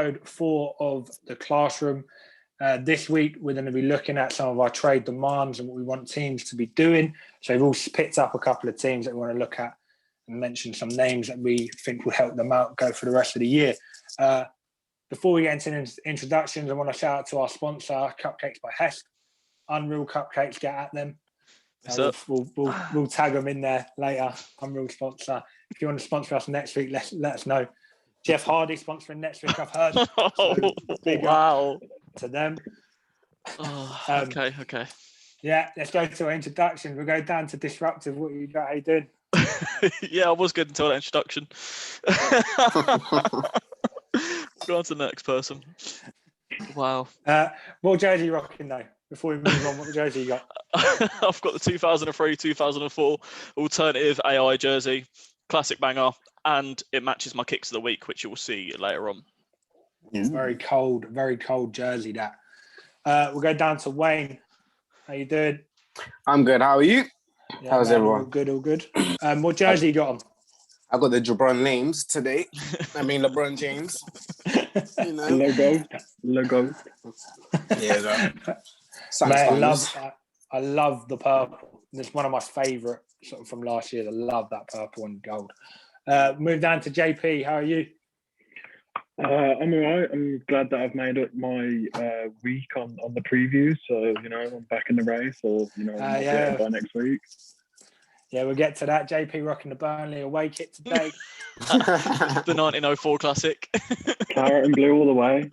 episode 4 of The Classroom. This week, we're going to be looking at some of our trade demands and what we want teams to be doing. So we've all picked up a couple of teams that we want to look at and mention some names that we think will help them out go for the rest of the year. Before we get into introductions, I want to shout out to our sponsor, Cupcakes by Hest. Unreal Cupcakes, get at them. We'll tag them in there later. Unreal sponsor. If you want to sponsor us next week, let us know. Jeff Hardy sponsoring next week, I've heard. So Wow. To them. Okay. Yeah, let's go to our introduction. We'll go down to Disruptive. What you got? How you doing? Yeah, I was good until that introduction. Go on to the next person. Wow. What jersey are you rocking though? Before we move on, what jersey you got? I've got the 2003-2004 alternative AI jersey, classic banger, and it matches my kicks of the week, which you will see later on. Very cold jersey that. We'll go down to Wayne. How you doing? I'm good. How are you? Yeah, How's everyone? All good. What jersey you got on? I got the LeBron names today. I mean LeBron James. You know. Logo. Yeah. Mate, I love the purple. It's one of my favourite sort of from last year. I love that purple and gold. Move down to JP. How are you? I'm all right. I'm glad that I've made up my week on the previews. So, I'm back in the race, or, I'll by next week. Yeah, we'll get to that. JP rocking the Burnley away kit today. The 1904 classic. Claret and blue all the way.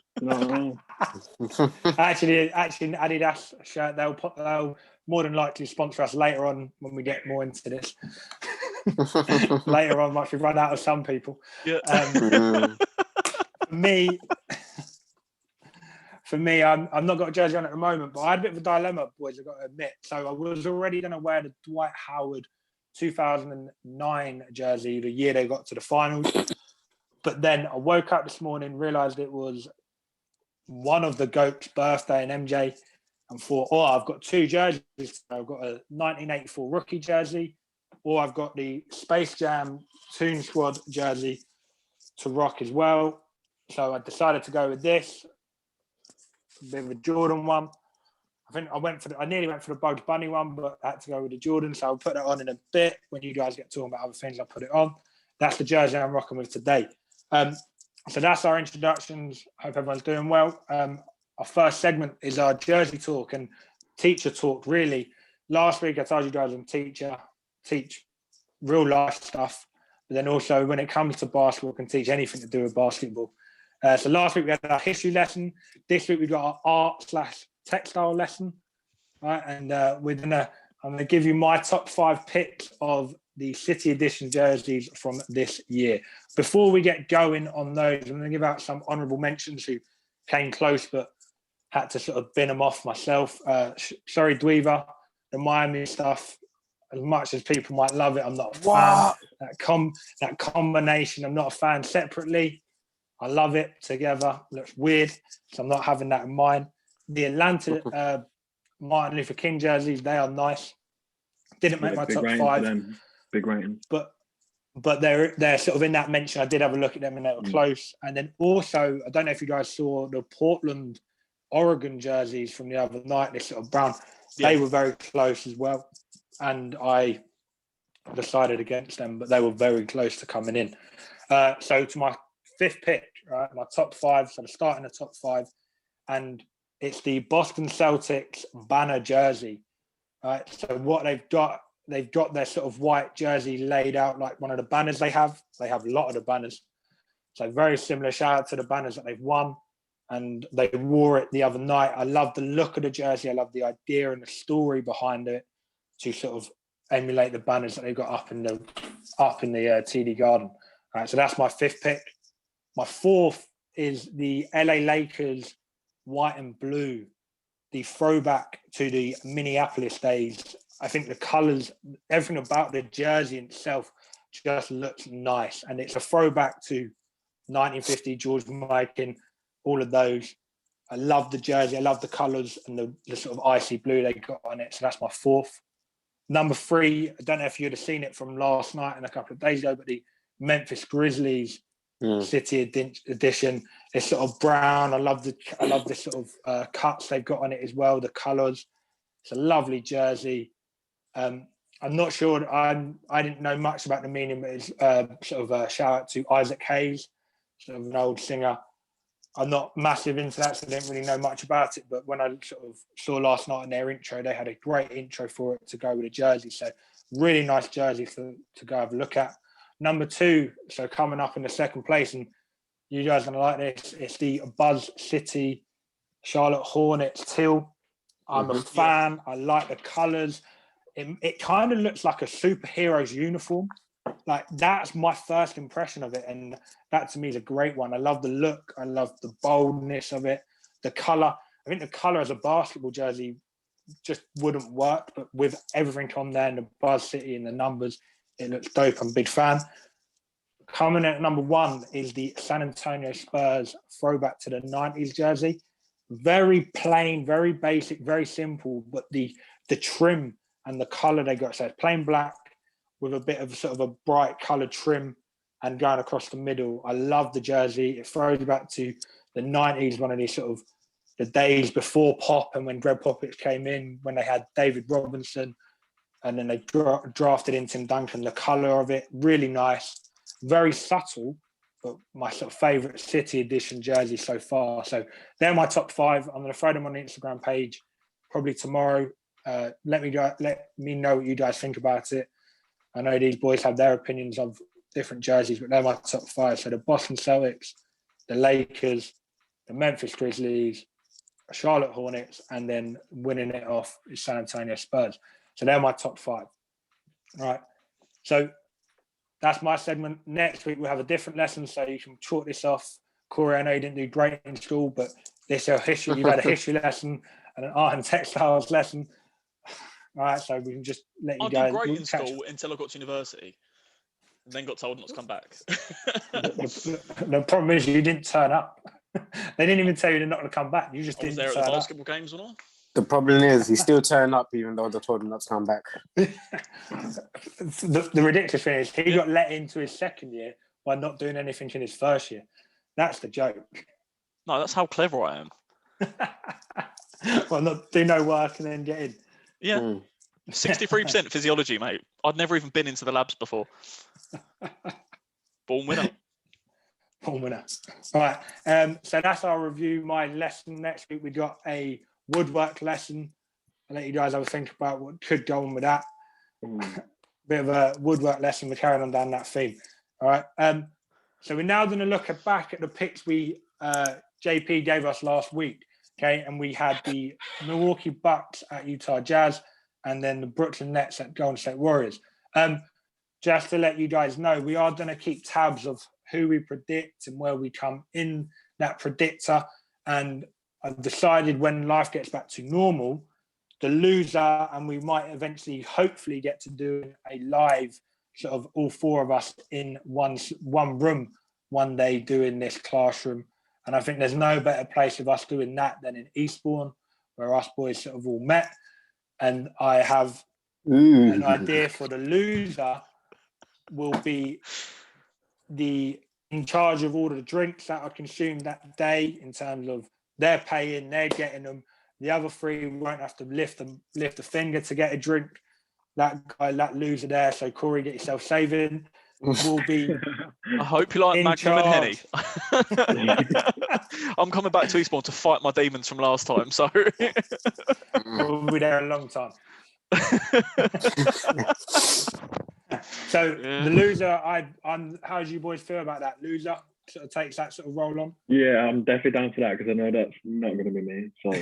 Actually, Adidas shirt, they'll more than likely sponsor us later on when we get more into this. Later on, once we run out of some people. Yeah. For me, I'm not got a jersey on at the moment, but I had a bit of a dilemma, boys, I've got to admit. So I was already going to wear the Dwight Howard 2009 jersey the year they got to the finals. But then I woke up this morning, realised it was one of the GOAT's birthday in MJ, and thought, I've got two jerseys. I've got a 1984 rookie jersey, or I've got the Space Jam Toon Squad jersey to rock as well. So I decided to go with this. A bit of a Jordan one. I think I nearly went for the Bugs Bunny one, but I had to go with the Jordan. So I'll put that on in a bit. When you guys get talking about other things, I'll put it on. That's the jersey I'm rocking with today. So that's our introductions. Hope everyone's doing well. Our first segment is our jersey talk and teacher talk, really. Last week, I told you guys I'm teach real life stuff. But then also when it comes to basketball, I can teach anything to do with basketball. So last week we had our history lesson. This week we've got our art/textile lesson, right? And I'm gonna give you my top 5 picks of the City Edition jerseys from this year. Before we get going on those, I'm gonna give out some honourable mentions who came close but had to sort of bin them off myself. Sorry, Dweaver, the Miami stuff. As much as people might love it, I'm not a fan. That combination, I'm not a fan separately. I love it together. Looks weird, so I'm not having that in mind. The Atlanta Martin Luther King jerseys, they are nice. Didn't make my top 5. Big rating. But they're sort of in that mention. I did have a look at them and they were close. And then also, I don't know if you guys saw the Portland, Oregon jerseys from the other night, this sort of brown. Yeah. They were very close as well. And I decided against them, but they were very close to coming in. So to my 5th pick, right, my top 5, so I'm starting the top 5, and it's the Boston Celtics banner jersey. Right, so what they've got their sort of white jersey laid out like one of the banners they have. They have a lot of the banners. So very similar, shout out to the banners that they've won. And they wore it the other night. I love the look of the jersey. I love the idea and the story behind it to sort of emulate the banners that they've got up in the TD Garden. All right, so that's my 5th pick. My 4th is the LA Lakers white and blue, the throwback to the Minneapolis days. I think the colours, everything about the jersey itself just looks nice. And it's a throwback to 1950, George Mikan, all of those. I love the jersey. I love the colours and the sort of icy blue they got on it. So that's my 4th. Number 3, I don't know if you'd have seen it from last night and a couple of days ago, but the Memphis Grizzlies City edition. It's sort of brown. I love the sort of cuts they've got on it as well. The colours. It's a lovely jersey. I'm not sure. I didn't know much about the meaning, but it's sort of a shout out to Isaac Hayes, sort of an old singer. I'm not massive into that, so I didn't really know much about it. But when I sort of saw last night in their intro, they had a great intro for it to go with a jersey. So really nice jersey to go have a look at. Number 2, so coming up in the second place, and you guys are going to like this, it's the Buzz City Charlotte Hornets teal. I'm a fan. I like the colours. It kind of looks like a superhero's uniform. Like, that's my first impression of it, and that to me is a great one. I love the look. I love the boldness of it. The colour. I think the colour as a basketball jersey just wouldn't work, but with everything on there and the Buzz City and the numbers, it looks dope. I'm a big fan. Coming at number 1 is the San Antonio Spurs throwback to the 90s jersey. Very plain, very basic, very simple, but the trim and the colour they got, so it's plain black with a bit of sort of a bright coloured trim and going across the middle. I love the jersey. It throws back to the 90s, one of these sort of the days before Pop and when Greg Popovich came in, when they had David Robinson, and then they drafted in Tim Duncan. The colour of it, really nice, very subtle, but my sort of favourite City edition jersey so far. So they're my top 5. I'm going to throw them on the Instagram page probably tomorrow. Let me know what you guys think about it. I know these boys have their opinions of different jerseys, but they're my top 5. So the Boston Celtics, the Lakers, the Memphis Grizzlies, Charlotte Hornets, and then winning it off is San Antonio Spurs. So they're my top 5. All right. So that's my segment. Next week we'll have a different lesson, so you can chalk this off. Corey, I know you didn't do great in school, but this is history. You've had a history lesson and an art and textiles lesson. All right, so we can just let you guys. I did great in school until I got to university, and then got told not to come back. The problem is you didn't turn up. They didn't even tell you they're not going to come back. You just didn't turn up. Was there at the basketball games or not? The problem is he still turned up even though they told him not to come back. The ridiculous thing is he got let into his second year by not doing anything in his first year. That's the joke. No, that's how clever I am. Well, not do no work and then get in. Yeah. 63% physiology, mate. I'd never even been into the labs before. Born winner. Born winner. All right. So that's our review. My lesson next week, we got a woodwork lesson. I'll let you guys have a think about what could go on with that. Bit of a woodwork lesson. We're carrying on down that theme. All right. So we're now going to look back at the picks we JP gave us last week. Okay, and we had the Milwaukee Bucks at Utah Jazz, and then the Brooklyn Nets at Golden State Warriors. Just to let you guys know, we are going to keep tabs of who we predict and where we come in that predictor. And I've decided when life gets back to normal, the loser, and we might eventually, hopefully, get to do a live sort of all 4 of us in one room one day doing this classroom. And I think there's no better place of us doing that than in Eastbourne, where us boys sort of all met. And I have an idea for the loser will be in charge of all of the drinks that are consumed that day in terms of they're paying, they're getting them. The other 3 won't have to lift a finger to get a drink. That guy, that loser there, so Corey, get yourself saving, will be I hope you like Magnum and Henny. I'm coming back to Eastbourne to fight my demons from last time, so we'll be there a long time. So the loser, I'm. How do you boys feel about that? Loser sort of takes that sort of role on. Yeah, I'm definitely down for that because I know that's not going to be me. So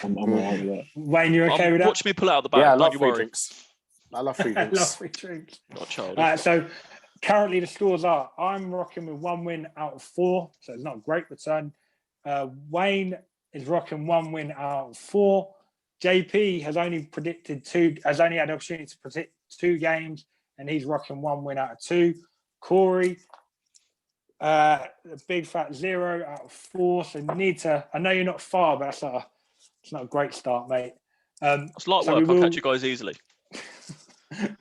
I'm alright with that. Wayne, you okay with that? Watch me pull out of the bag. Yeah, I don't love you free worry. drinks. I love free drinks. Love free drinks. Not childish. All right, so currently the scores are: I'm rocking with 1 win out of 4, so it's not a great return. Wayne is rocking 1 win out of 4. JP has only had the opportunity to predict 2 games, and he's rocking 1 win out of 2. Corey, a big fat 0 out of 4. So need to. I know you're not far, but it's not a great start, mate. It's light work. I'll catch you guys easily.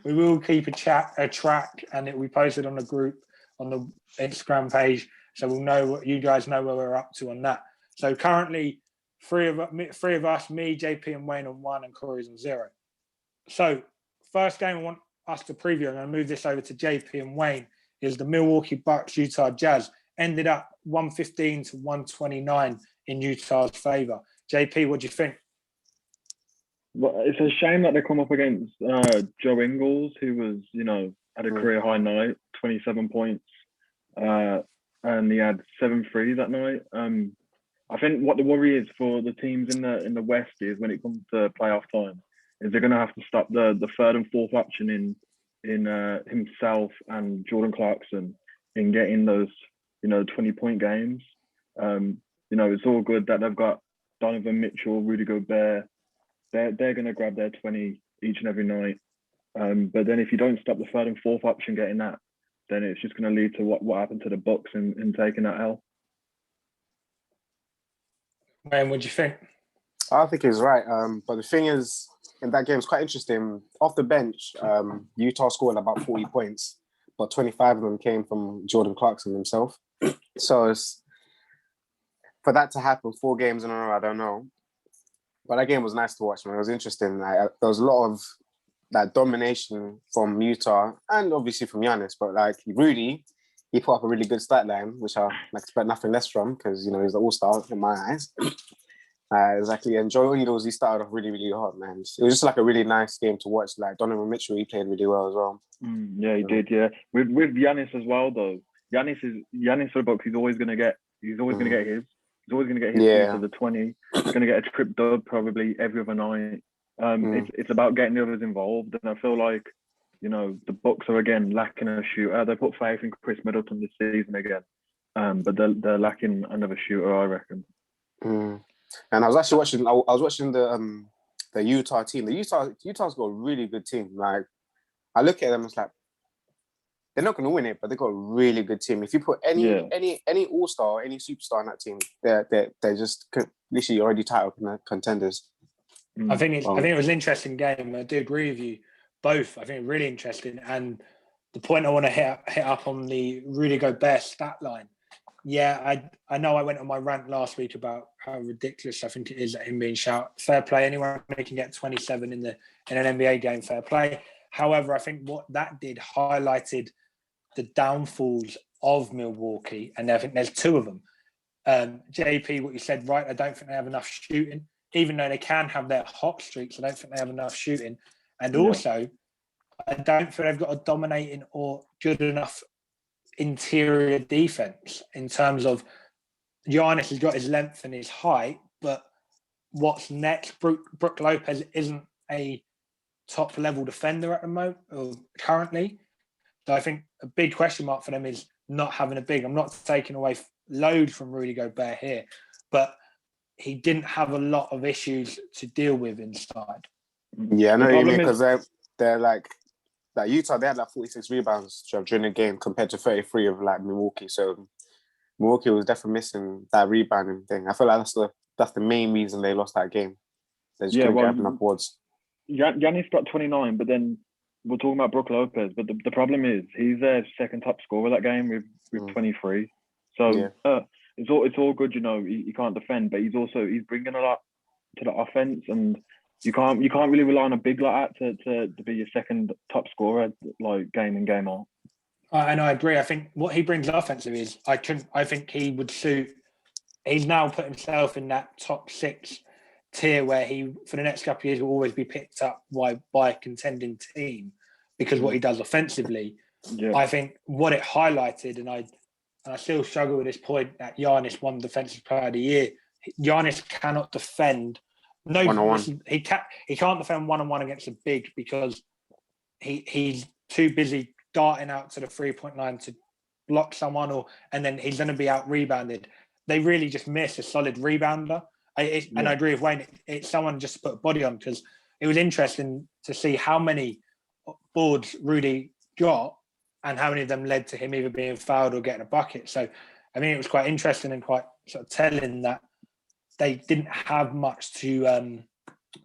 We will keep a track, and it will be posted on the group on the Instagram page. So we'll know, you guys know where we're up to on that. So currently, three of us, me, JP and Wayne on 1 and Corey's on 0. So first game I want us to preview, I'm going to move this over to JP and Wayne, is the Milwaukee Bucks Utah Jazz. Ended up 115 to 129 in Utah's favor. JP, what do you think? Well, it's a shame that they come up against Joe Ingles, who was, had a career high night, 27 points, and he had 7 threes that night. I think what the worry is for the teams in the West is when it comes to playoff time, is they're going to have to stop the third and fourth option in himself and Jordan Clarkson in getting those 20-point games. It's all good that they've got Donovan Mitchell, Rudy Gobert. They're going to grab their 20 each and every night. But then if you don't stop the third and fourth option getting that, then it's just going to lead to what happened to the Bucks in taking that L. Wayne, what do you think? I think he's right. But the thing is, in that game, it's quite interesting. Off the bench, Utah scored about 40 points, but 25 of them came from Jordan Clarkson himself. So for that to happen 4 games in a row, I don't know. But that game was nice to watch, man. It was interesting. There was a lot of that domination from Utah and obviously from Giannis. But Rudy, he put up a really good stat line, which I expect nothing less from because, he's the all-star in my eyes. Exactly. And Joe Ingles, he started off really, really hard, man. It was just a really nice game to watch. Donovan Mitchell, he played really well as well. Yeah, he did. Yeah, with Giannis as well, though. Giannis for the Bucks. He's always going to get his. He's always going to get his piece of the 20. He's going to get a trip dub probably every other night. It's about getting the others involved, and I feel like the Bucks are again lacking a shooter. They put faith in Chris Middleton this season again, but they're lacking another shooter, I reckon. And I was actually watching. I was watching the Utah team. Utah's got a really good team. I look at them, it's they're not going to win it, but they've got a really good team. If you put any all-star, any superstar in that team, they're just literally already titled contenders. I think it was an interesting game. I do agree with you both. I think really interesting. And the point I want to hit up on the Rudy Gobert stat line. Yeah, I know I went on my rant last week about how ridiculous I think it is at him being shout. Fair play. Anyone who can get 27 in an NBA game, fair play. However, I think what that did highlighted the downfalls of Milwaukee, and I think there's 2 of them. JP, what you said, right, I don't think they have enough shooting. Even though they can have their hot streaks, I don't think they have enough shooting. And also, I don't think they've got a dominating or good enough interior defense in terms of Giannis has got his length and his height, but what's next? Brook Lopez isn't a top level defender at the moment or currently. So I think a big question mark for them is not having a big. I'm not taking away load from Rudy Gobert here, but he didn't have a lot of issues to deal with inside. Yeah, I know what you mean, because they're Utah, they had 46 rebounds during the game compared to 33 of Milwaukee. So Milwaukee was definitely missing that rebounding thing. I feel like that's the main reason they lost that game. They just couldn't get enough boards. Giannis got 29, but then we're talking about Brook Lopez. But the problem is he's their second top scorer that game with 23. So it's all good, he can't defend, but he's bringing a lot to the offense, and you can't really rely on a big like that to be your second top scorer game in game out. And I agree. I think what he brings offensively is I think he would suit. He's now put himself in that top 6 tier where he for the next couple of years will always be picked up by a contending team because what he does offensively. Yeah. I think what it highlighted, and I still struggle with this point that Giannis won Defensive Player of the Year. Giannis cannot defend. No, one-on-one. He can't defend one-on-one against a big because he's too busy darting out to the 3-point line to block someone, and then he's going to be out rebounded. They really just miss a solid rebounder. And I agree with Wayne. It's someone just to put a body on because it was interesting to see how many boards Rudy got and how many of them led to him either being fouled or getting a bucket. So, I mean, it was quite interesting and quite sort of telling that they didn't have much to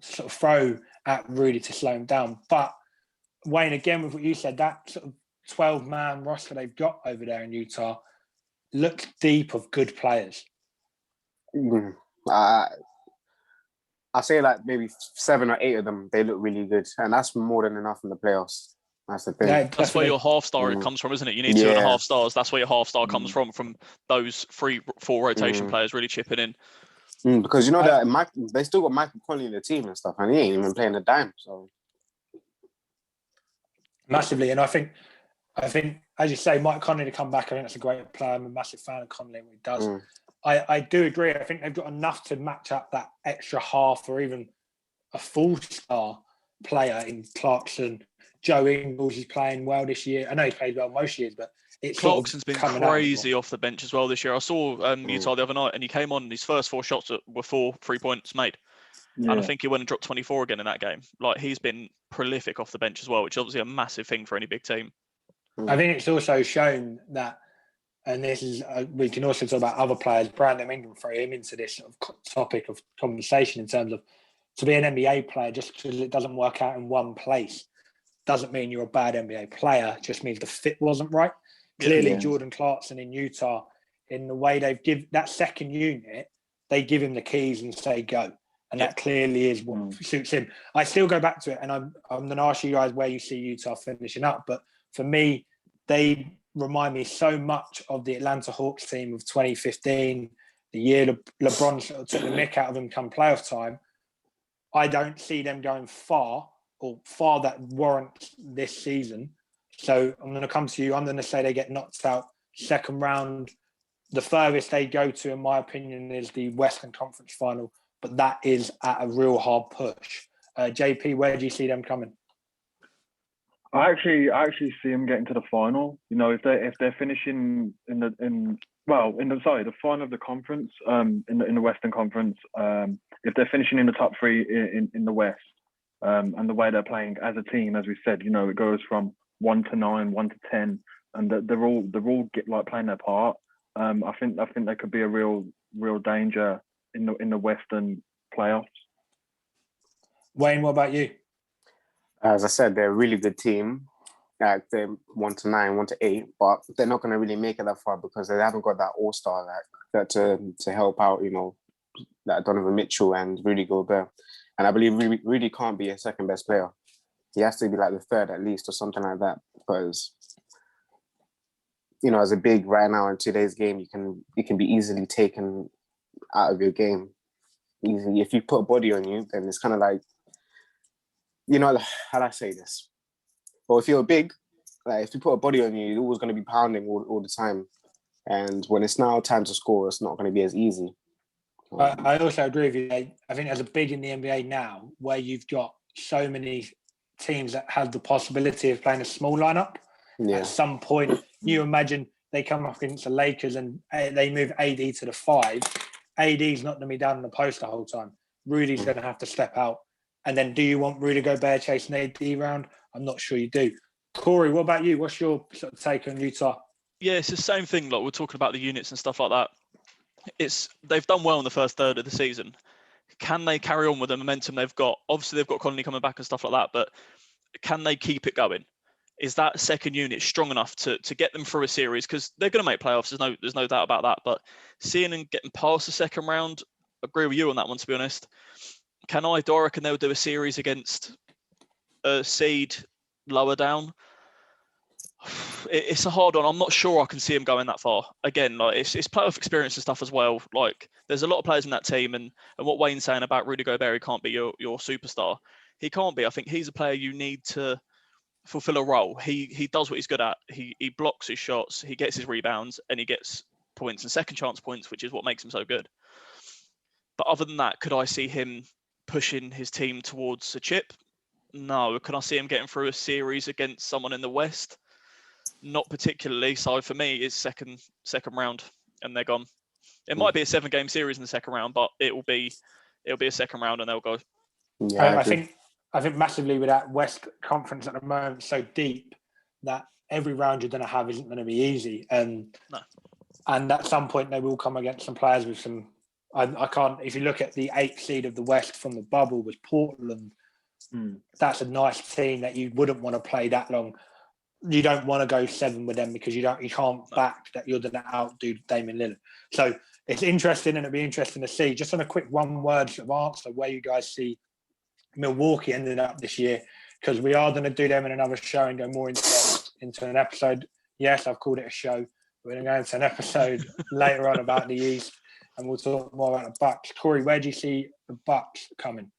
sort of throw at Rudy to slow him down. But Wayne, again, with what you said, that sort of 12-man roster they've got over there in Utah, looks deep of good players. I say like maybe 7 or 8 of them, they look really good. And that's more than enough in the playoffs. That's the thing. Yeah, That's where your half star comes from, isn't it? You need 2.5 stars. That's where your half star comes from those 3-4 rotation players really chipping in. Because you know that they still got Michael Conley in the team and stuff, and he ain't even playing a dime. So massively, and I think as you say, Mike Conley to come back, I think that's a great player. I'm a massive fan of Conley and what he does. I do agree. I think they've got enough to match up that extra half or even a full star player in Clarkson. Joe Ingles is playing well this year. I know he's played well most years, but it's Clarkson's been crazy off the bench as well this year. I saw Utah the other night, and he came on. His first 4 shots were 4 3-points made, and I think he went and dropped 24 again in that game. Like, he's been prolific off the bench as well, which is obviously a massive thing for any big team. I think it's also shown that, and this is we can also talk about other players. Brandon Ingram, throw him into this sort of topic of conversation in terms of, to be an NBA player just because it doesn't work out in one place doesn't mean you're a bad NBA player. It just means the fit wasn't right. Clearly, Jordan Clarkson in Utah, in the way they've give that second unit, they give him the keys and say go, and that clearly is what suits him. I still go back to it, and I'm going to ask you guys where you see Utah finishing up. But for me, they remind me so much of the Atlanta Hawks team of 2015, the year LeBron sort of took the mick out of them come playoff time. I don't see them going far that warrants this season. So I'm going to come to you. I'm going to say they get knocked out second round. The furthest they go to, in my opinion, is the Western Conference final, but that is at a real hard push. JP, where do you see them coming? I actually see them getting to the final. You know, if they're finishing in the final of the conference, in the Western Conference, if they're finishing in the top 3 in the West, and the way they're playing as a team, as we said, you know, it goes from 1 to 9, 1 to 10, and they're all get like playing their part. I think they could be a real danger in the Western playoffs. Wayne, what about you? As I said, they're a really good team. They're 1 to 9, 1 to 8, but they're not going to really make it that far because they haven't got that all-star that to help out, you know, that Donovan Mitchell and Rudy Gobert. And I believe Rudy can't be a second best player. He has to be like the third at least or something like that, because, you know, as a big right now in today's game, you can be easily taken out of your game. Easily. If you put a body on you, then it's kind of like, you know, how do I say this? Well, if you're big, like if you put a body on you, you're always going to be pounding all the time. And when it's now time to score, it's not going to be as easy. I also agree with you. I think there's a big in the NBA now where you've got so many teams that have the possibility of playing a small lineup. Yeah. At some point, you imagine they come up against the Lakers and they move AD to the 5. AD's not going to be down in the post the whole time. Rudy's going to have to step out. And then do you want Rudy Gobert chasing AD around? I'm not sure you do. Corey, what about you? What's your sort of take on Utah? Yeah, it's the same thing. Like, we're talking about the units and stuff like that. They've done well in the first third of the season. Can they carry on with the momentum they've got? Obviously, they've got Conley coming back and stuff like that, but can they keep it going? Is that second unit strong enough to get them through a series? Because they're going to make playoffs. There's no doubt about that. But seeing them getting past the second round, I agree with you on that one, to be honest. Do I reckon they'll do a series against a seed lower down? It's a hard one. I'm not sure I can see him going that far. Again, like it's playoff experience and stuff as well. Like, there's a lot of players in that team, and what Wayne's saying about Rudy Gobert, he can't be your superstar. He can't be. I think he's a player you need to fulfill a role. He does what he's good at. He blocks his shots, he gets his rebounds, and he gets points and second chance points, which is what makes him so good. But other than that, could I see him pushing his team towards a chip? No. Can I see him getting through a series against someone in the West? Not particularly. So for me, it's second round, and they're gone. It might be a 7-game series in the second round, but it'll be a second round, and they'll go. Yeah, I think massively with that West Conference at the moment so deep that every round you're going to have isn't going to be easy, and at some point they will come against some players with some. I can't. If you look at the 8th seed of the West from the bubble was Portland. That's a nice team that you wouldn't want to play that long. you don't want to go 7 with them because you can't back that you're going to outdo Damian Lillard. So it's interesting, and it'll be interesting to see. Just on a quick one-word sort of answer, where you guys see Milwaukee ended up this year, because we are going to do them in another show and go more into an episode. Yes, I've called it a show. We're going to go into an episode later on about the East, and we'll talk more about the Bucks. Corey, where do you see the Bucks coming?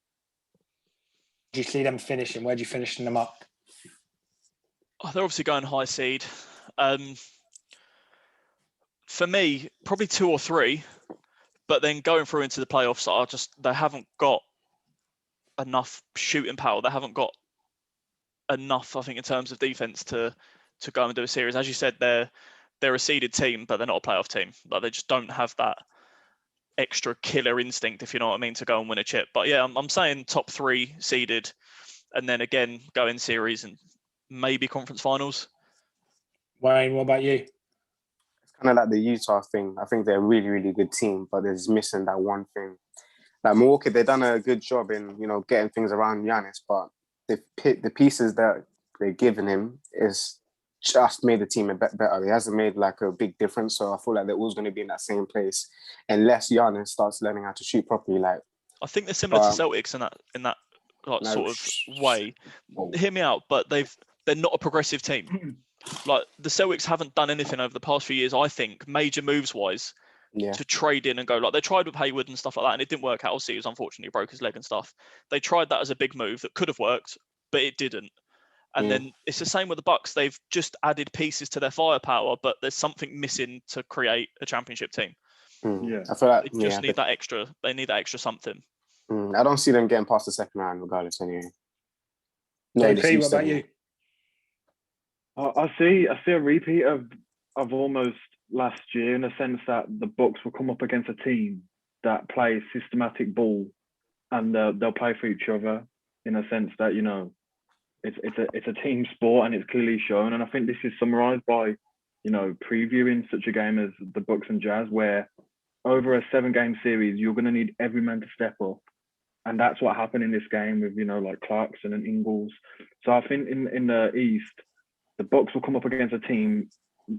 Do you see them finishing? Where do you finishing them up? Oh, they're obviously going high seed. For me, probably 2 or 3, but then going through into the playoffs, they haven't got enough shooting power. They haven't got enough, I think, in terms of defense to go and do a series. As you said, they're a seeded team, but they're not a playoff team. Like, they just don't have that extra killer instinct, if you know what I mean, to go and win a chip. But yeah, I'm saying top 3 seeded, and then again go in series and maybe conference finals. Wayne, what about you? It's kind of like the Utah thing. I think they're a really, really good team, but they're just missing that one thing. Like Milwaukee, they've done a good job in, getting things around Giannis, but the pieces that they're giving him is just made the team a bit better. It hasn't made like a big difference. So I feel like they're always going to be in that same place unless Giannis starts learning how to shoot properly. Like, I think they're similar to Celtics in that like sort of way. Hear me out, but they're not a progressive team. Like, the Celtics haven't done anything over the past few years, I think, major moves wise, to trade in and go. Like, they tried with Hayward and stuff like that, and it didn't work out. Obviously, he was unfortunately broke his leg and stuff. They tried that as a big move that could have worked, but it didn't. And then it's the same with the Bucks. They've just added pieces to their firepower, but there's something missing to create a championship team. Yeah, I feel like they just need that extra. They need that extra something. I don't see them getting past the second round, regardless. Anyway. No, JP, what about you? I see a repeat of almost last year, in the sense that the Bucks will come up against a team that plays systematic ball, and they'll play for each other, in a sense that, it's a team sport, and it's clearly shown. And I think this is summarized by, previewing such a game as the Bucks and Jazz, where over a 7-game series, you're going to need every man to step up. And that's what happened in this game with, like Clarkson and Ingles. So I think in the East, the Bucks will come up against a team,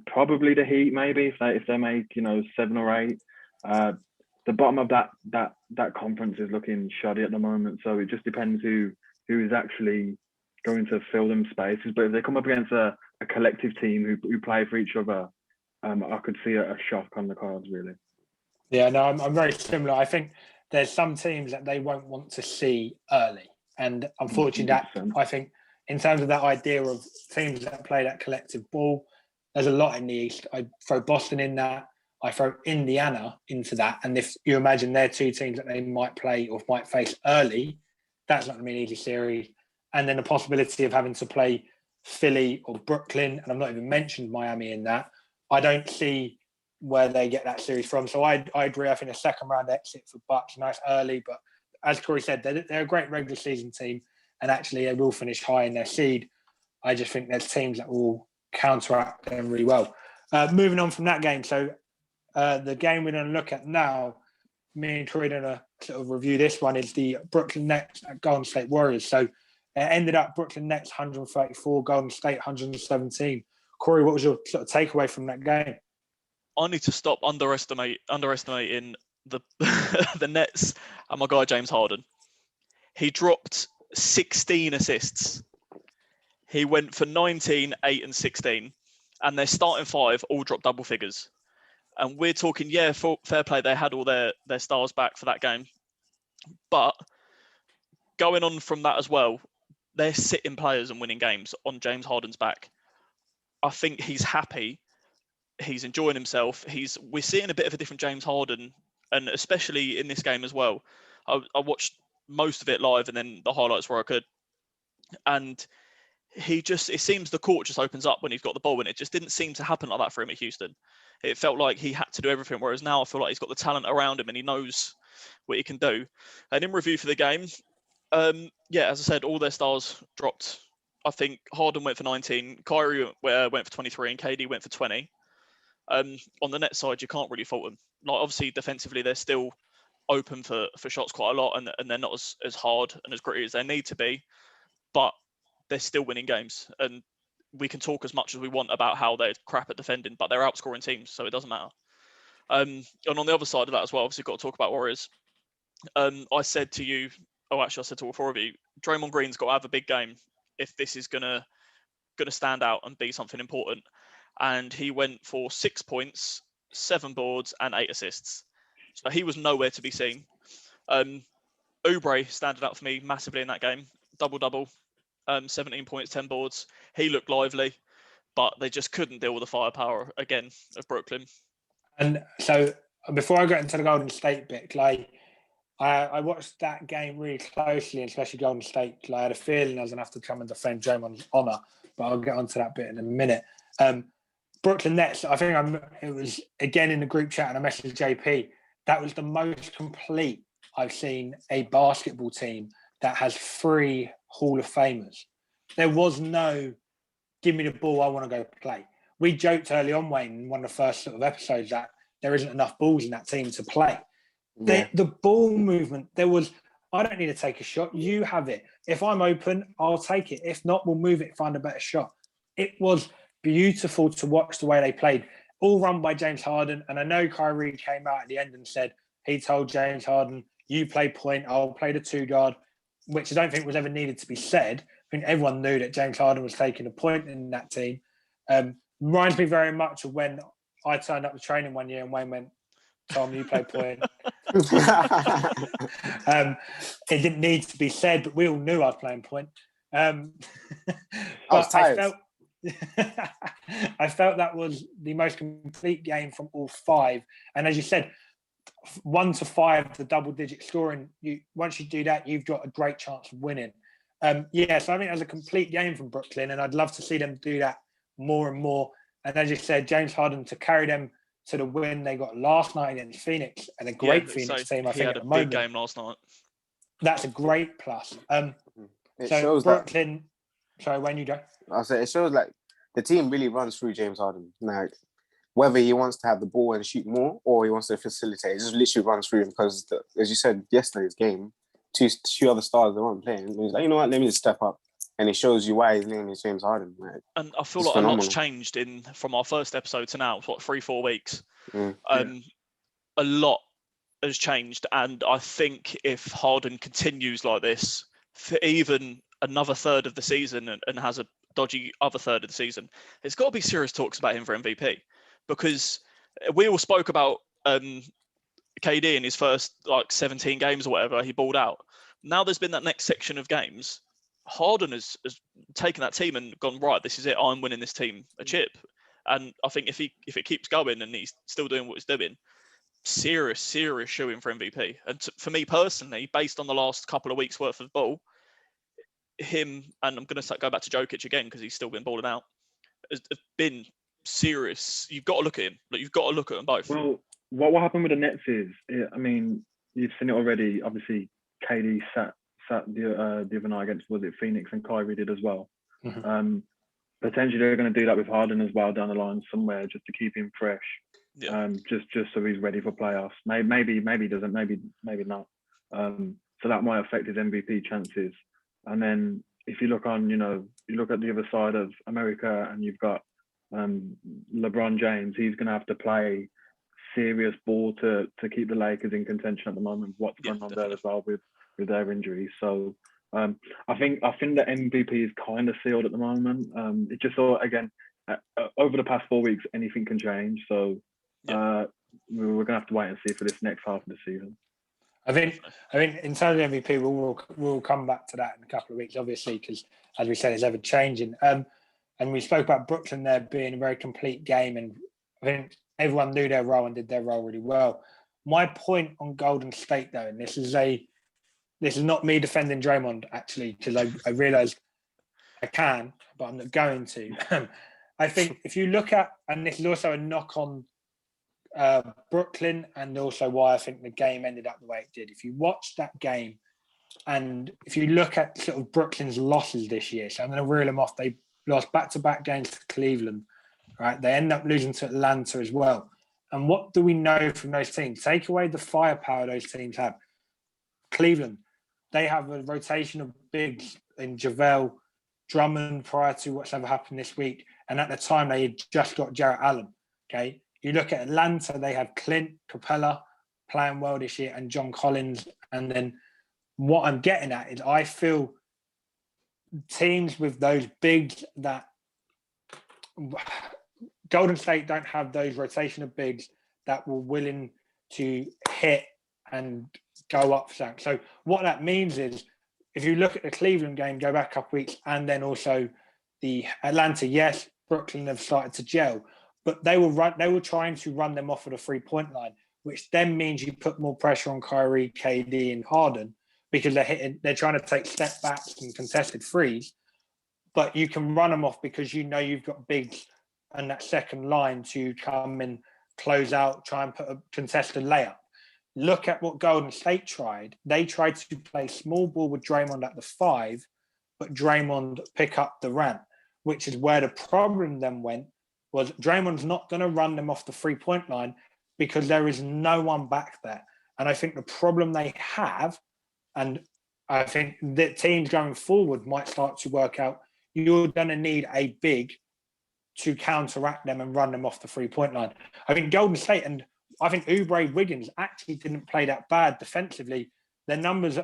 probably the Heat, maybe if they make 7 or 8. The bottom of that conference is looking shoddy at the moment. So it just depends who is actually going to fill them spaces. But if they come up against a collective team who play for each other, I could see a shock on the cards, really. Yeah, no, I'm very similar. I think there's some teams that they won't want to see early. And unfortunately, 100%. I think in terms of that idea of teams that play that collective ball, there's a lot in the East. I throw Boston in that. I throw Indiana into that. And if you imagine they're 2 teams that they might play or might face early, that's not going to be an easy series. And then the possibility of having to play Philly or Brooklyn, and I've not even mentioned Miami in that. I don't see where they get that series from. So I agree. I think a second round exit for Bucks, nice early, but as Corey said, they're a great regular season team, and actually they will finish high in their seed. I just think there's teams that will counteract them really well. Moving on from that game, so the game we're going to look at now, me and Corey are going to sort of review this one, is the Brooklyn Nets at Golden State Warriors. So it ended up Brooklyn Nets 134, Golden State 117. Corey, what was your sort of takeaway from that game? I need to stop underestimating the the Nets and my guy James Harden. He dropped 16 assists. He went for 19, 8, and 16. And their starting 5 all dropped double figures. And we're talking, fair play, they had all their stars back for that game. But going on from that as well, they're sitting players and winning games on James Harden's back. I think he's happy. He's enjoying himself. We're seeing a bit of a different James Harden, and especially in this game as well. I watched most of it live and then the highlights where I could. And it seems the court just opens up when he's got the ball, and it just didn't seem to happen like that for him at Houston. It felt like he had to do everything, whereas now I feel like he's got the talent around him and he knows what he can do. And in review for the game, as I said, all their stars dropped. I think Harden went for 19, Kyrie went for 23, and KD went for 20. On the net side, you can't really fault them. Like, obviously, defensively, they're still open for shots quite a lot, and they're not as hard and as gritty as they need to be, but they're still winning games. And we can talk as much as we want about how they're crap at defending, but they're outscoring teams, so it doesn't matter. And on the other side of that as well, obviously got to talk about Warriors. I said to you, I said to all four of you, Draymond Green's got to have a big game if this is gonna stand out and be something important. And he went for 6 points, 7 boards, and 8 assists. So he was nowhere to be seen. Oubre standing out for me massively in that game, double-double, 17 points, 10 boards. He looked lively, but they just couldn't deal with the firepower again of Brooklyn. And so before I got into the Golden State bit, like I watched that game really closely, and especially Golden State. Like, I had a feeling I was going to have to come and defend Draymond's honour, but I'll get onto that bit in a minute. Brooklyn Nets, I think it was again in the group chat, and I messaged JP. That was the most complete I've seen a basketball team that has 3 Hall of Famers. There was no, give me the ball, I want to go play. We joked early on, Wayne, in one of the first sort of episodes, that there isn't enough balls in that team to play. Yeah. The ball movement, there was, I don't need to take a shot. You have it. If I'm open, I'll take it. If not, we'll move it, find a better shot. It was beautiful to watch the way they played, all run by James Harden. And I know Kyrie came out at the end and said, he told James Harden, you play point, I'll play the 2 guard, which I don't think was ever needed to be said. I think everyone knew that James Harden was taking a point in that team. Reminds me very much of when I turned up to training one year and Wayne went, Tom, you play point. It didn't need to be said, but we all knew I was playing point. I was tired. I felt that was the most complete game from all 5. And as you said, 1 to 5, the double-digit scoring. Once you do that, you've got a great chance of winning. So I think that was a complete game from Brooklyn, and I'd love to see them do that more and more. And as you said, James Harden to carry them to the win they got last night against Phoenix, and a great Phoenix team. I think had a big game last night. That's a great plus. It so shows Brooklyn. Sorry, when you go. I'll say it shows like the team really runs through James Harden. Like whether he wants to have the ball and shoot more or he wants to facilitate, it just literally runs through him because, as you said yesterday's game, two other stars they weren't playing. He's like, you know what? Let me just step up. And it shows you why his name is James Harden. Like, and I feel like phenomenal. A lot's changed from our first episode to now. It's 3-4 weeks. A lot has changed, and I think if Harden continues like this for even another third of the season and has a dodgy other third of the season, there's got to be serious talks about him for MVP, because we all spoke about KD in his first 17 games or whatever. He balled out. Now there's been that next section of games. Harden has taken that team and gone, right, this is it. I'm winning this team a chip. And I think if it keeps going and he's still doing what he's doing, serious shoo-in for MVP. And for me personally, based on the last couple of weeks worth of ball, him, and I'm going to go back to Jokic again because he's still been balling out, has been serious. You've got to look at him. You've got to look at them both. Well, what happened with the Nets is, I mean, you've seen it already. Obviously, KD sat the other night against, was it Phoenix, and Kyrie did as well. Mm-hmm. Potentially they're going to do that with Harden as well down the line somewhere, just to keep him fresh. Yeah. Just so he's ready for playoffs. Maybe he doesn't. Maybe not. So that might affect his MVP chances. And then if you look on, you look at the other side of America, and you've got LeBron James. He's going to have to play serious ball to keep the Lakers in contention at the moment. What's going on there as well with their injuries. So I think the MVP is kind of sealed at the moment. It just thought, again, over the past 4 weeks, anything can change. So we're going to have to wait and see for this next half of the season. I think in terms of MVP, we'll come back to that in a couple of weeks, obviously, because as we said, it's ever changing. And we spoke about Brooklyn there being a very complete game, and I think everyone knew their role and did their role really well. My point on Golden State, though, and this is not me defending Draymond, actually, because I realised I can, but I'm not going to. I think if you look at, and this is also a knock on Brooklyn, and also why I think the game ended up the way it did. If you watch that game, and if you look at sort of Brooklyn's losses this year, so I'm going to reel them off. They lost back-to-back games to Cleveland, right? They end up losing to Atlanta as well. And what do we know from those teams? Take away the firepower those teams have. Cleveland, they have a rotation of bigs in JaVale, Drummond prior to what's ever happened this week. And at the time, they had just got Jarrett Allen. Okay. You look at Atlanta, they have Clint Capella playing well this year and John Collins. And then what I'm getting at is I feel teams with those bigs that Golden State don't have those rotation of bigs that were willing to hit and go up. So what that means is, if you look at the Cleveland game, go back a couple weeks, and then also the Atlanta, yes, Brooklyn have started to gel, but they were trying to run them off of the 3-point line, which then means you put more pressure on Kyrie, KD, and Harden because they're trying to take step backs and contested threes, but you can run them off because you know you've got bigs and that second line to come and close out, try and put a contested layup. Look at what Golden State tried. They tried to play small ball with Draymond at the 5, but Draymond pick up the rant, which is where the problem then went, was Draymond's not going to run them off the 3-point line because there is no one back there. And I think the problem they have, and I think that teams going forward might start to work out, you're going to need a big to counteract them and run them off the 3-point line. I think Golden State, and I think Oubre Wiggins actually didn't play that bad defensively. Their numbers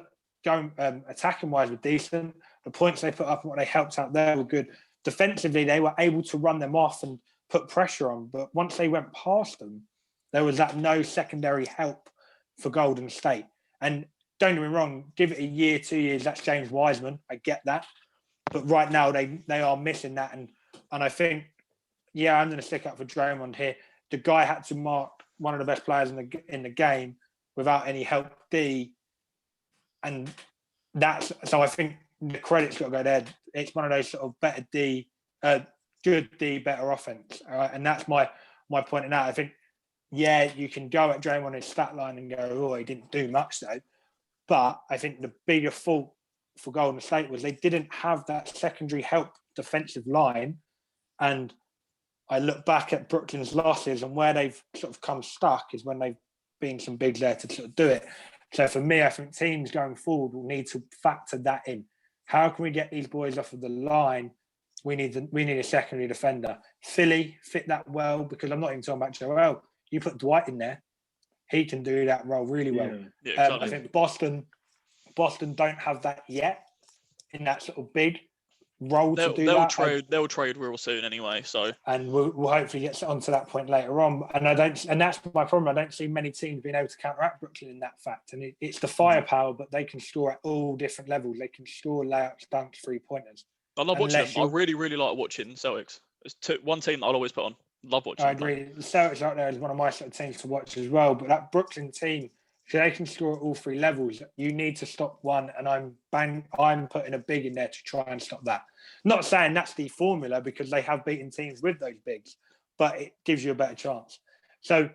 going attacking wise were decent. The points they put up and what they helped out there were good. Defensively, they were able to run them off and put pressure on. But once they went past them, there was that no secondary help for Golden State. And don't get me wrong, give it a year, 2 years, that's James Wiseman. I get that. But right now they are missing that. And I think, yeah, I'm going to stick up for Draymond here. The guy had to mark one of the best players in the game without any help D, and that's so. I think the credit's got to go there. It's one of those sort of better D, good D, better offense. All right, and that's my point in that. I think, yeah, you can go at Draymond's stat line and go, oh, he didn't do much though. But I think the bigger fault for Golden State was they didn't have that secondary help defensive line, and I look back at Brooklyn's losses and where they've sort of come stuck is when they've been some bigs there to sort of do it. So for me, I think teams going forward will need to factor that in. How can we get these boys off of the line? We need a secondary defender. Philly fit that well because I'm not even talking about Joel. You put Dwight in there, he can do that role really well. Yeah, exactly. I think Boston don't have that yet in that sort of big role to do that. They'll trade real soon anyway. So, and we'll hopefully get onto that point later on. And that's my problem. I don't see many teams being able to counteract Brooklyn in that fact. And it's the firepower, but they can score at all different levels. They can score layups, dunks, 3-pointers. I love watching them. I really, really like watching Celtics. It's one team that I'll always put on. Love watching. I agree. The Celtics out there is one of my sort of teams to watch as well. But that Brooklyn team, so they can score at all 3 levels. You need to stop one, and I'm putting a big in there to try and stop that. Not saying that's the formula because they have beaten teams with those bigs, but it gives you a better chance. So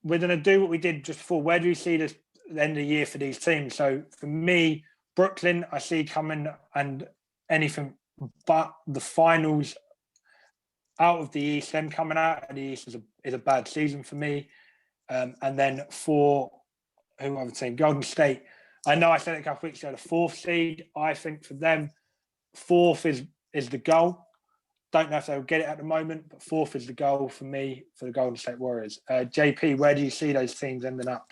we're going to do what we did just before. Where do you see the end of the year for these teams? So for me, Brooklyn, I see coming and anything but the finals out of the East. Them coming out of the East is a bad season for me. And then for who I would say Golden State. I know I said it a couple of weeks ago, the 4th seed. I think for them, 4th is the goal. Don't know if they'll get it at the moment, but 4th is the goal for me for the Golden State Warriors. JP, where do you see those teams ending up?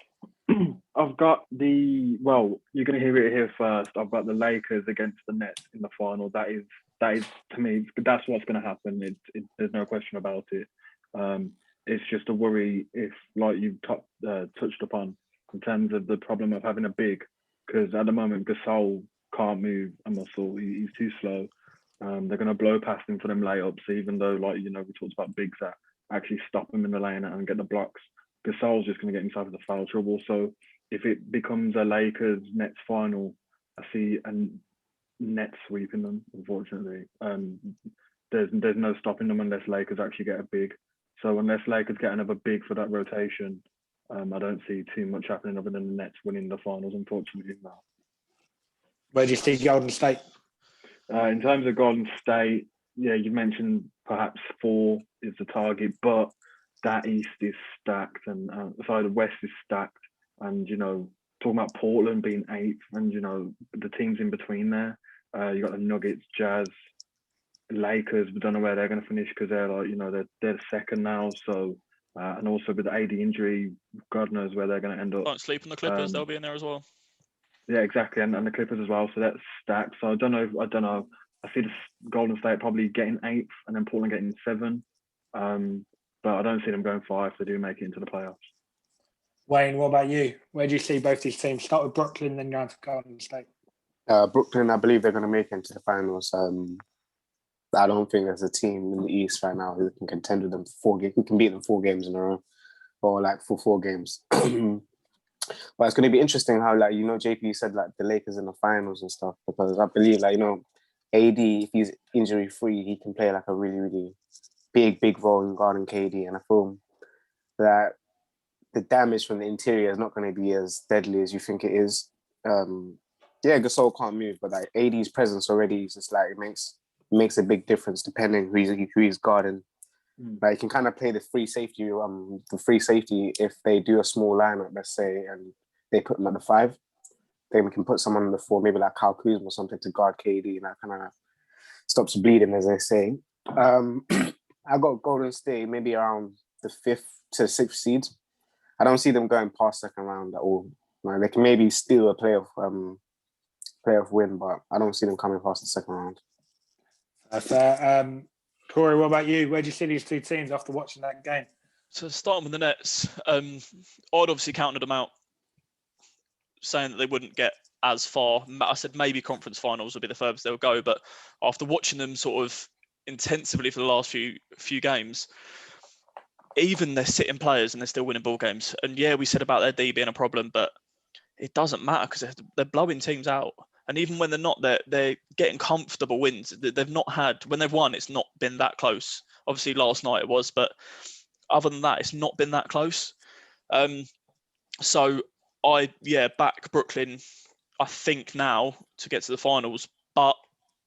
I've got you're going to hear it here first. I've got the Lakers against the Nets in the final. That is to me, that's what's going to happen. There's no question about it. It's just a worry if, like you touched upon, in terms of the problem of having a big, because at the moment Gasol can't move a muscle. He's too slow. They're going to blow past him for them layups, even though, we talked about bigs that actually stop him in the lane and get the blocks. Gasol's just going to get himself into foul trouble. So if it becomes a Lakers-Nets final, I see a Nets sweeping them, unfortunately. There's no stopping them unless Lakers actually get a big. So unless Lakers get another big for that rotation, I don't see too much happening other than the Nets winning the finals, unfortunately. Now. Where do you see Golden State? In terms of Golden State, yeah, you mentioned perhaps 4 is the target, but that East is stacked, and the West is stacked. And, talking about Portland being 8th, and, the teams in between there, you got the Nuggets, Jazz, Lakers, we don't know where they're going to finish because they're like, they're second now. So, and also with the AD injury, God knows where they're going to end up. Don't sleep on the Clippers; they'll be in there as well. Yeah, exactly, and the Clippers as well. So that's stacked. So I don't know. I see the Golden State probably getting 8th, and then Portland getting 7. But I don't see them going 5 if they do make it into the playoffs. Wayne, what about you? Where do you see both these teams? Start with Brooklyn, then go on to Golden State. Brooklyn, I believe they're going to make it into the finals. I don't think there's a team in the East right now who can contend with them for 4 games. Who can beat them 4 games in a row, or like for 4 games. But it's going to be interesting how, like, JP said, like, the Lakers in the finals and stuff, because I believe, like, AD, if he's injury free, he can play like a really, really big role in guarding KD. And I feel that the damage from the interior is not going to be as deadly as you think it is. Gasol can't move, but like AD's presence already is just like it makes a big difference depending who he's guarding. Like, you can kind of play the free safety if they do a small lineup, let's say, and they put him at the 5. Then we can put someone on the 4, maybe like Kyle Kuzma or something to guard KD, and that kind of stops bleeding, as they say. I got Golden State maybe around the 5th to 6th seed. I don't see them going past second round at all. Like, they can maybe steal a playoff win, but I don't see them coming past the second round. Corey, what about you? Where do you see these 2 teams after watching that game? So starting with the Nets, I'd obviously counted them out, saying that they wouldn't get as far. I said maybe conference finals would be the furthest they'll go, but after watching them sort of intensively for the last few games, even they're sitting players and they're still winning ball games. And yeah, we said about their D being a problem, but it doesn't matter because they're blowing teams out. And even when they're not, they're getting comfortable wins. They've not had, when they've won, it's not been that close. Obviously, last night it was, but other than that, it's not been that close. So I back Brooklyn, I think, now to get to the finals, but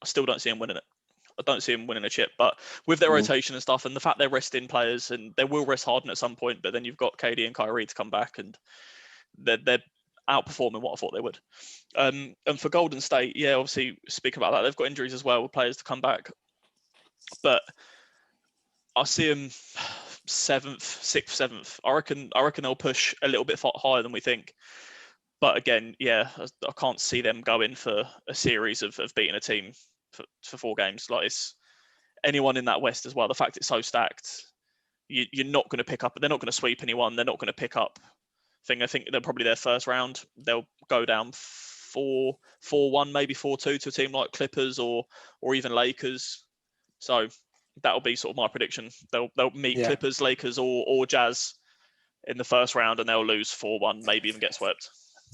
I still don't see them winning it. I don't see them winning a chip, but with their rotation and stuff, and the fact they're resting players, and they will rest Harden at some point, but then you've got KD and Kyrie to come back, and they're outperforming what I thought they would. And for Golden State, obviously speak about that. They've got injuries as well with players to come back, but I see them 7th, 6th, 7th. I reckon they'll push a little bit higher than we think. But again, I can't see them going for a series of beating a team for 4 games. Like, it's anyone in that West as well. The fact it's so stacked, you're not going to pick up. They're not going to sweep anyone. They're not going to pick up. I think they're probably their first round. They'll go down 4-1, maybe 4-2 to a team like Clippers or even Lakers. So that'll be sort of my prediction. They'll meet Clippers, Lakers, or Jazz in the first round, and they'll lose 4-1, maybe even get swept.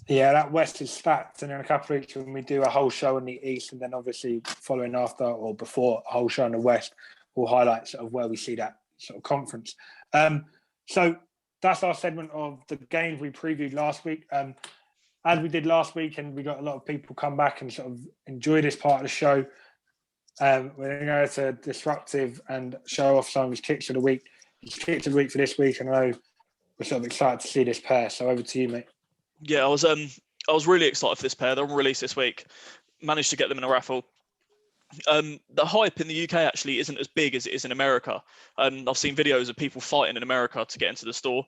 Yeah, that West is stacked, and in a couple of weeks when we do a whole show in the East, and then obviously following after or before a whole show in the West, we'll highlight sort of where we see that sort of conference. So that's our segment of the games we previewed last week. As we did last week, and we got a lot of people come back and sort of enjoy this part of the show, we're going to go to Disruptive and show off some of his kicks of the week. His kicks of the week for this week, and I know we're sort of excited to see this pair. So over to you, mate. Yeah, I was really excited for this pair. They're on release this week. Managed to get them in a raffle. The hype in the UK actually isn't as big as it is in America. I've seen videos of people fighting in America to get into the store.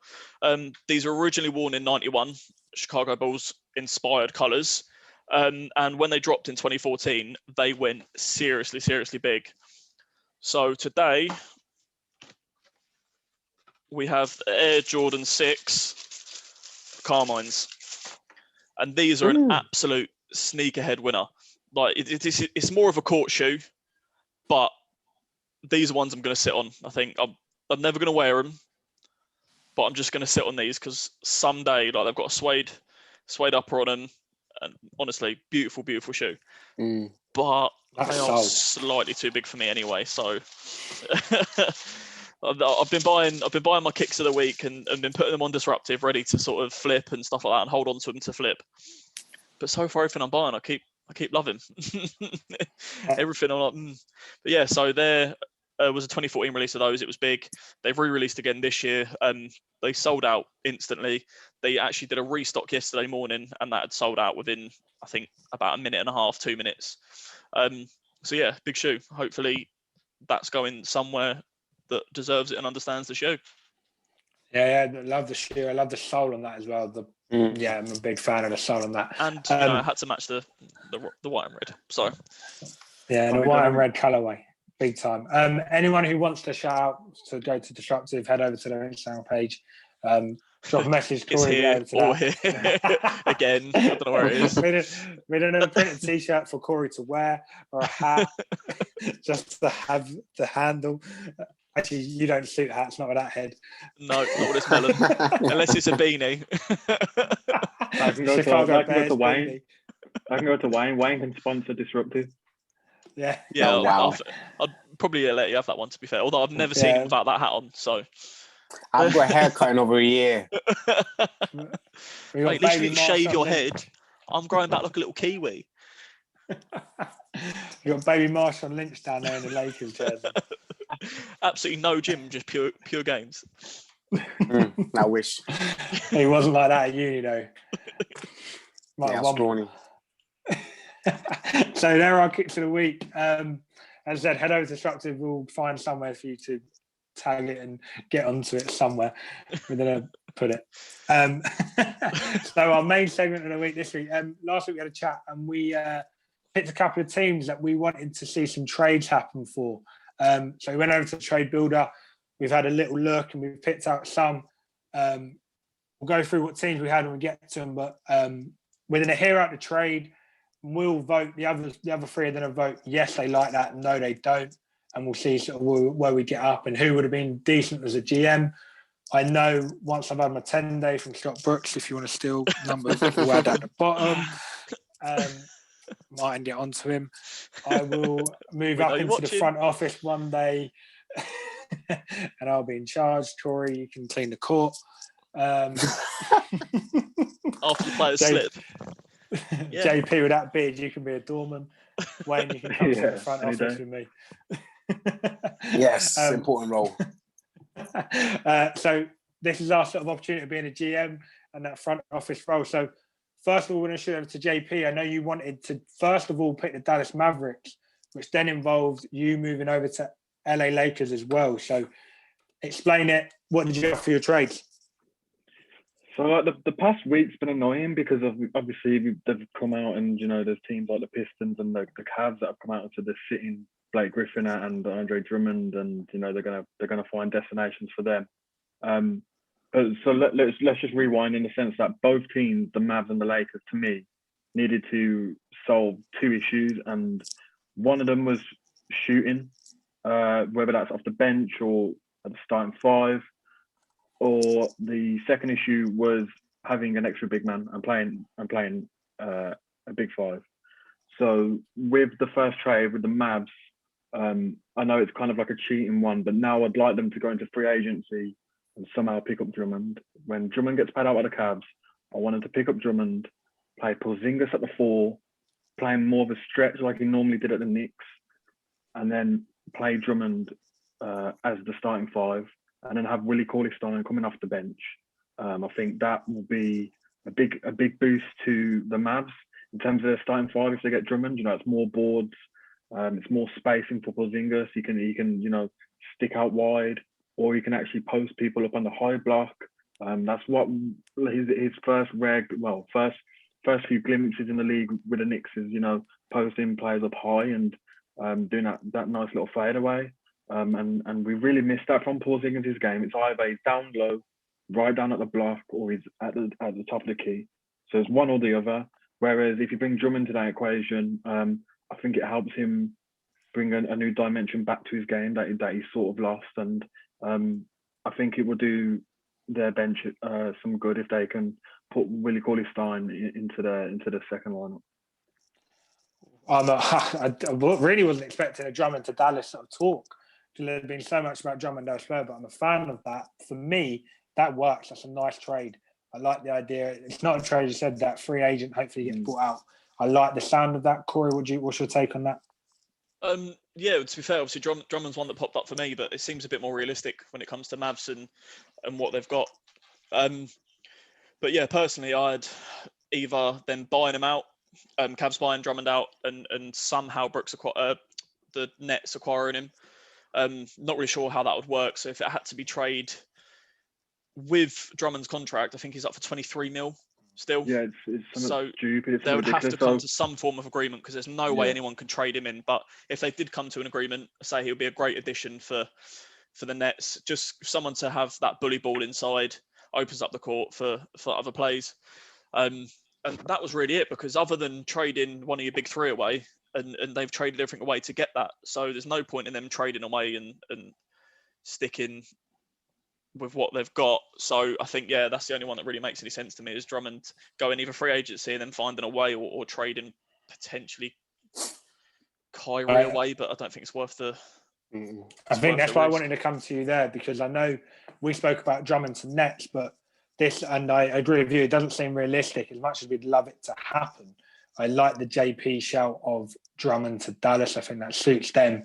These were originally worn in 91, Chicago Bulls inspired colours. And when they dropped in 2014, they went seriously big. So today we have the Air Jordan 6 Carmines. And these are an absolute sneakerhead winner. Like, it's more of a court shoe, but these are ones I'm going to sit on. I think I'm never going to wear them, but I'm just going to sit on these because someday, like, they've got a suede upper on them, and honestly, beautiful shoe. But they are slightly too big for me anyway. So I've been buying my kicks of the week and been putting them on Disruptive, ready to sort of flip and stuff like that, and hold on to them to flip. But so far, everything I'm buying, I keep loving. Everything I'm like, But yeah, so there was a 2014 release of those. It was big. They've re-released again this year. They sold out instantly. They actually did a restock yesterday morning, and that had sold out within, I think, about a minute and a half, 2 minutes. So yeah, big shoe. Hopefully that's going somewhere that deserves it and understands the shoe. Yeah, I love the shoe. I love the sole on that as well. Yeah, I'm a big fan of the sole on that. And I had to match the white and red. So yeah, the white and red colourway, big time. Anyone who wants to shout out to go to Disruptive, head over to their Instagram page. Drop a message. It's here or here again. I don't know where it is. We don't have a printed T-shirt for Corey to wear or a hat, just to have the handle. Actually, you don't suit hats, not with that head. No, not with this melon, unless it's a beanie. I can go to Wayne. I can go to Wayne. Wayne can sponsor Disruptive. Yeah. Yeah. Oh, wow. I'd probably let you have that one, to be fair. Although I've never seen him without that hat on. So I've got a haircut in over a year. Mate, at least you didn't shave your head. I'm growing back like a little kiwi. You got baby Marshall Lynch down there in the Lakers jersey. Absolutely no gym, just pure games. I wish. He wasn't like that at uni though. Scrawny. So there are our kicks of the week. As I said, head over to Disruptive. We'll find somewhere for you to tag it and get onto it somewhere. We're gonna put it. So our main segment of the week this week. Last week we had a chat and we picked a couple of teams that we wanted to see some trades happen for. So we went over to the trade builder. We've had a little look and we've picked out some. We'll go through what teams we had when we get to them, but we're going to hear out the trade. We'll vote. The other three are going to vote yes, they like that, no, they don't, and we'll see sort of where we get up and who would have been decent as a GM. I know once I've had my 10-day from Scott Brooks, if you want to steal numbers, we'll add at the bottom. Might get onto him. I will move up into the front office one day and I'll be in charge. Corey, you can clean the court. After the players slip. Yeah. JP, with that beard, you can be a doorman. Wayne, you can come to the front office with me. Yes, important role. So this is our sort of opportunity of being a GM and that front office role. So first of all, we're going to shoot over to JP. I know you wanted to, first of all, pick the Dallas Mavericks, which then involved you moving over to LA Lakers as well. So explain it. What did you have for your trades? So like the past week's been annoying because of obviously they've come out and, you know, there's teams like the Pistons and the Cavs that have come out to the sitting Blake Griffin and Andre Drummond, and, you know, they're gonna find destinations for them. So let's just rewind in the sense that both teams, the Mavs and the Lakers, to me, needed to solve two issues, and one of them was shooting, whether that's off the bench or at the starting five, or the second issue was having an extra big man and playing a big five. So with the first trade with the Mavs, I know it's kind of like a cheating one, but now I'd like them to go into free agency and somehow pick up Drummond. When Drummond gets paid out by the Cavs, I wanted to pick up Drummond, play Porzingis at the 4, playing more of a stretch like he normally did at the Knicks, and then play Drummond as the starting 5, and then have Willie Cauley-Stein coming off the bench. I think that will be a big boost to the Mavs in terms of their starting 5 if they get Drummond. You know, it's more boards, it's more spacing for Porzingis. He can you know, stick out wide, or he can actually post people up on the high block. That's what his first few glimpses in the league with the Knicks is, you know, posting players up high and doing that nice little fadeaway. And we really missed that from Porzingis' game. It's either he's down low, right down at the block, or he's at the top of the key. So it's one or the other. Whereas if you bring Drummond to that equation, I think it helps him bring a new dimension back to his game that he sort of lost. And I think it will do their bench some good if they can put Willie Cauley-Stein into the second lineup. I really wasn't expecting a Drummond to Dallas sort of talk. There's been so much about Drummond elsewhere, but I'm a fan of that. For me, that works. That's a nice trade. I like the idea. It's not a trade, you said, that free agent hopefully gets bought out. I like the sound of that. Corey, what's your take on that? Yeah, to be fair, obviously Drummond's one that popped up for me, but it seems a bit more realistic when it comes to Mavs and what they've got. But yeah, personally, I'd either then buying him out, Cavs buying Drummond out, and somehow Brooks the Nets acquiring him, Not really sure how that would work. So if it had to be traded with Drummond's contract, I think he's up for 23 mil still. Yeah, it's something So stupid. It's they would have to ridiculous. come to some form of agreement, because there's no way Yeah. anyone can trade him in. But if they did come to an agreement, say he would be a great addition for the Nets, just someone to have that bully ball inside, opens up the court for other plays. And that was really it, because other than trading one of your big three away, and they've traded everything away to get that. So there's no point in them trading away and sticking with what they've got. So I think, yeah, that's the only one that really makes any sense to me, is Drummond going either free agency and then finding a way, or trading potentially Kyrie away, but I don't think it's worth the... I think that's why I wanted to come to you there, because I know we spoke about Drummond to Nets, but this, and I agree with you, it doesn't seem realistic as much as we'd love it to happen. I like the JP shout of Drummond to Dallas. I think that suits them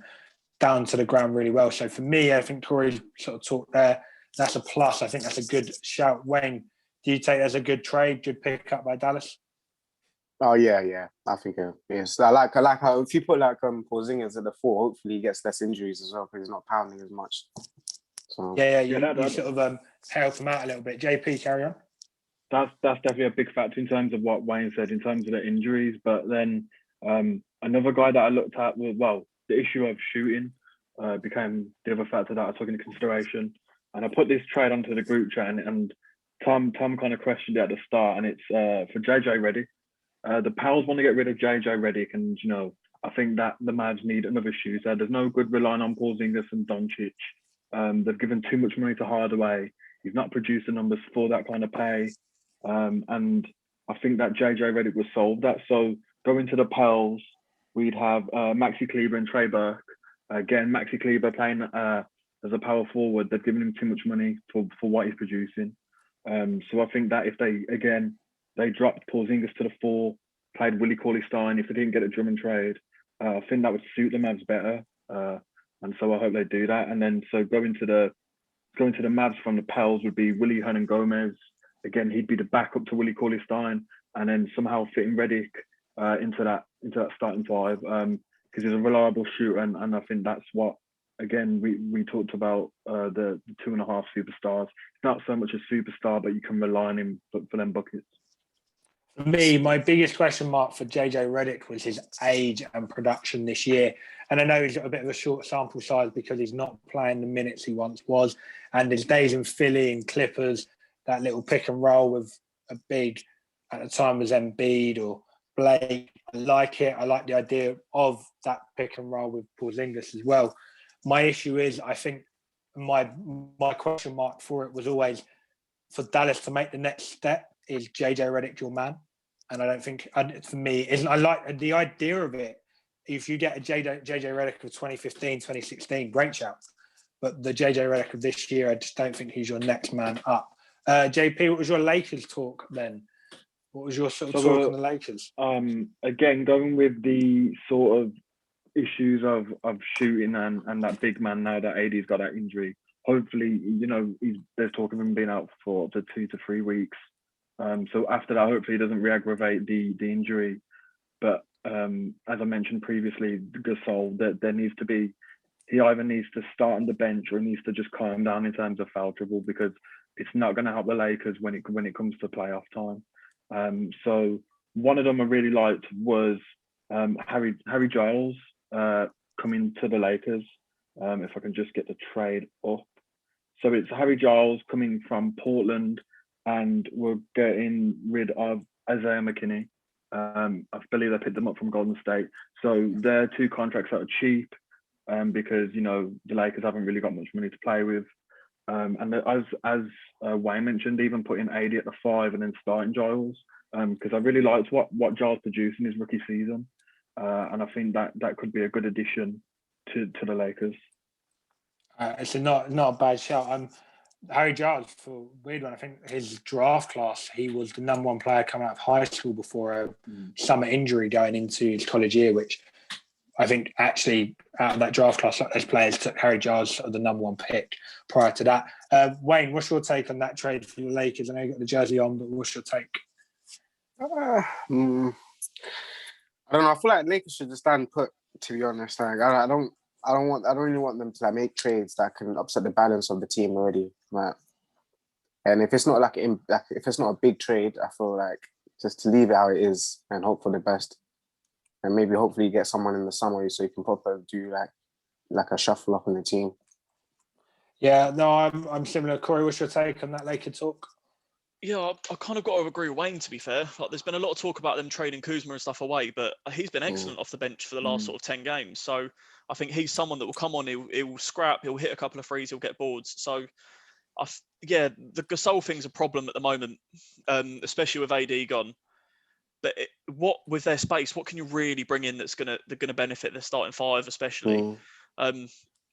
down to the ground really well. So for me, I think Corey's sort of talked there. That's a plus. I think that's a good shout. Wayne, do you take it as a good trade, good pick up by Dallas? Oh yeah. I think yes. I like how if you put like Porzingis at the 4, hopefully he gets less injuries as well, because he's not pounding as much. So You sort of help him out a little bit. JP, carry on. That's definitely a big factor in terms of what Wayne said in terms of the injuries. But then another guy that I looked at was, well, the issue of shooting became the other factor that I took into consideration. And I put this trade onto the group chat, and Tom kind of questioned it at the start, and it's for JJ Redick. The Pels want to get rid of JJ Redick, and I think that the Mavs need another shooter. There's no good relying on Porzingis and Doncic. They've given too much money to Hardaway. He's not produced the numbers for that kind of pay. And I think that JJ Redick will solve that. So going to the Pels, we'd have Maxi Kleber and Trey Burke. Again, Maxi Kleber playing as a power forward. They've given him too much money for what he's producing. So I think that if they dropped Porzingis to the 4, played Willie Cauley-Stein, if they didn't get a Drummond trade, I think that would suit the Mavs better. And so I hope they do that. And then so going to the Mavs from the Pels would be Willie Hernan-Gomez. Again, he'd be the backup to Willie Cauley-Stein, and then somehow fitting Redick into that starting 5, because he's a reliable shooter, and I think that's what, again, we talked about the 2.5 superstars. It's not so much a superstar, but you can rely on him for them buckets. For me, my biggest question mark for JJ Redick was his age and production this year. And I know he's got a bit of a short sample size because he's not playing the minutes he once was. And his days in Philly and Clippers, that little pick and roll with a big, at the time was Embiid or Blake. I like it. I like the idea of that pick and roll with Porzingis as well. My issue is, I think my question mark for it was always, for Dallas to make the next step, is JJ Redick your man? And I don't think, for me, I like the idea of it. If you get a JJ Redick of 2015, 2016, great shout. But the JJ Redick of this year, I just don't think he's your next man up. JP, what was your Lakers talk then? What was your sort of talk on the Lakers? Again, going with the sort of issues of shooting and that big man now that AD's got that injury. Hopefully, there's talk of him being out for up to 2 to 3 weeks. So after that, hopefully he doesn't re-aggravate the injury. But as I mentioned previously, Gasol, there needs to be, he either needs to start on the bench or he needs to just calm down in terms of foul trouble, because it's not going to help the Lakers when it comes to playoff time. So one of them I really liked was Harry Giles coming to the Lakers. If I can just get the trade up. So it's Harry Giles coming from Portland, and we're getting rid of Isaiah McKinney. I believe they picked them up from Golden State. So they're 2 contracts that are cheap because, the Lakers haven't really got much money to play with. And as Wayne mentioned, even putting AD at the 5 and then starting Giles, because I really liked what Giles produced in his rookie season. And I think that could be a good addition to the Lakers. It's not a bad shout. Harry Giles, for a weird one, I think his draft class, he was the number 1 player coming out of high school before a summer injury going into his college year, which I think actually out of that draft class, those players took Harry Giles as the number 1 pick prior to that. Wayne, what's your take on that trade for the Lakers? I know you got the jersey on, but what's your take? I don't know. I feel like Lakers should just stand put, to be honest. Like, I don't I don't really want them to like make trades that can upset the balance of the team already. Like, and if it's not if it's not a big trade, I feel like just to leave it how it is and hope for the best. And maybe hopefully get someone in the summer so you can properly do like a shuffle up in the team. Yeah, no, I'm similar. Corey, what's your take on that Laker talk? Yeah, I kind of got to agree with Wayne, to be fair. Like, there's been a lot of talk about them trading Kuzma and stuff away, but he's been excellent off the bench for the last sort of 10 games. So I think he's someone that will come on, he'll scrap, he'll hit a couple of threes, he'll get boards. So, the Gasol thing's a problem at the moment, especially with AD gone. But with their space, what can you really bring in that's gonna benefit the starting five, especially?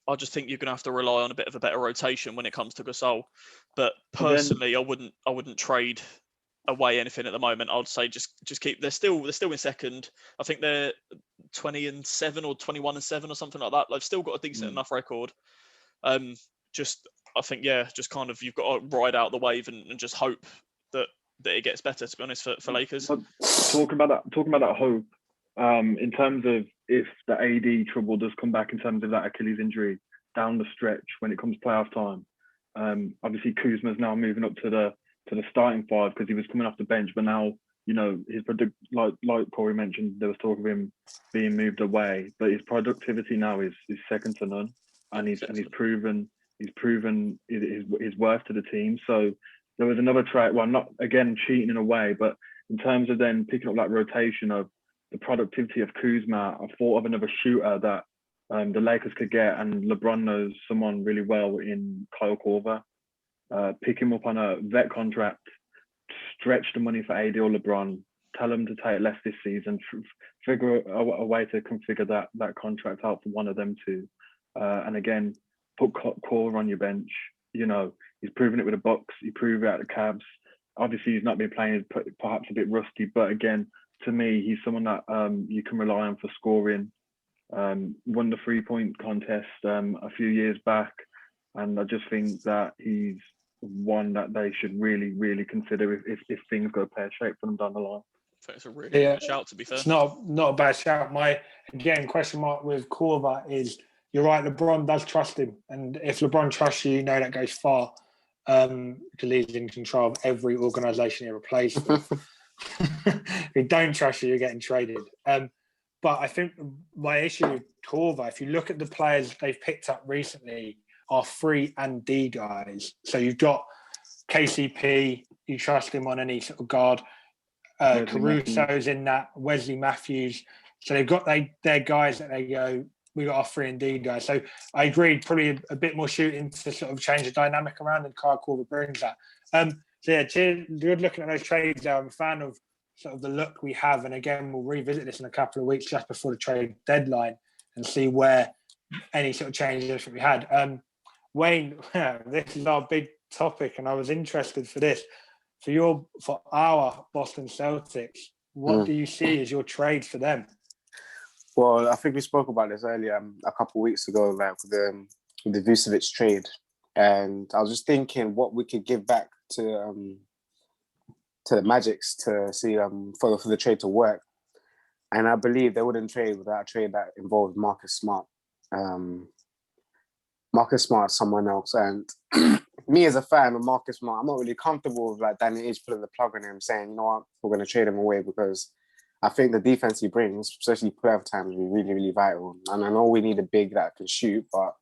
I just think you're gonna have to rely on a bit of a better rotation when it comes to Gasol. But personally, I wouldn't trade away anything at the moment. I'd say just keep. They're still in second. I think they're 20-7 or 21-7 or something like that. They've still got a decent enough record. I think just kind of you've got to ride out the wave and just hope that it gets better. To be honest, for Lakers. But talking about that hope, in terms of if the AD trouble does come back in terms of that Achilles injury down the stretch when it comes playoff time, obviously Kuzma's now moving up to the starting five because he was coming off the bench, but now his like Corey mentioned, there was talk of him being moved away, but his productivity now is second to none, and he's proven his worth to the team. So there was another trade, well, not again cheating in a way, but in terms of then picking up that rotation of the productivity of Kuzma, I thought of another shooter that the Lakers could get, and LeBron knows someone really well in Kyle Korver. Pick him up on a vet contract, stretch the money for AD or LeBron, tell him to take less this season, figure a way to configure that contract out for one of them two. And again, put Korver on your bench. He's proven it with the Bucks. He proved it at the Cavs. Obviously, he's not been playing, perhaps a bit rusty, but again, to me, he's someone that you can rely on for scoring. Won the 3-point contest a few years back, and I just think that he's one that they should really, really consider if things go pear-shaped for them down the line. I think it's a really good shout, to be fair. It's not a bad shout. My, again, question mark with Korver is, you're right, LeBron does trust him. And if LeBron trusts you, that goes far. Because he's in control of every organisation he ever plays for. If he don't trust you, you're getting traded. But I think my issue with Korver, if you look at the players they've picked up recently, are 3 and D guys. So you've got KCP, you trust him on any sort of guard. Caruso's in that, Wesley Matthews. So they've got they're guys that they go, we got our 3 and D guys. So I agreed, probably a bit more shooting to sort of change the dynamic around, and Kyle Korver brings that. So yeah, good looking at those trades there. I'm a fan of sort of the look we have. And again, we'll revisit this in a couple of weeks just before the trade deadline and see where any sort of changes that we had. Wayne, this is our big topic, and I was interested for this. For our Boston Celtics, what do you see as your trades for them? Well, I think we spoke about this earlier a couple of weeks ago, like with the Vucevic trade, and I was just thinking what we could give back to the Magics to see for the trade to work, and I believe they wouldn't trade without a trade that involved Marcus Smart. Marcus Smart, someone else, and me as a fan of Marcus Smart, I'm not really comfortable with like Danny Ainge putting the plug on him, saying, you know what, we're going to trade him away, because I think the defense he brings, especially playoff time, will be really, really vital. And I know we need a big that can shoot, but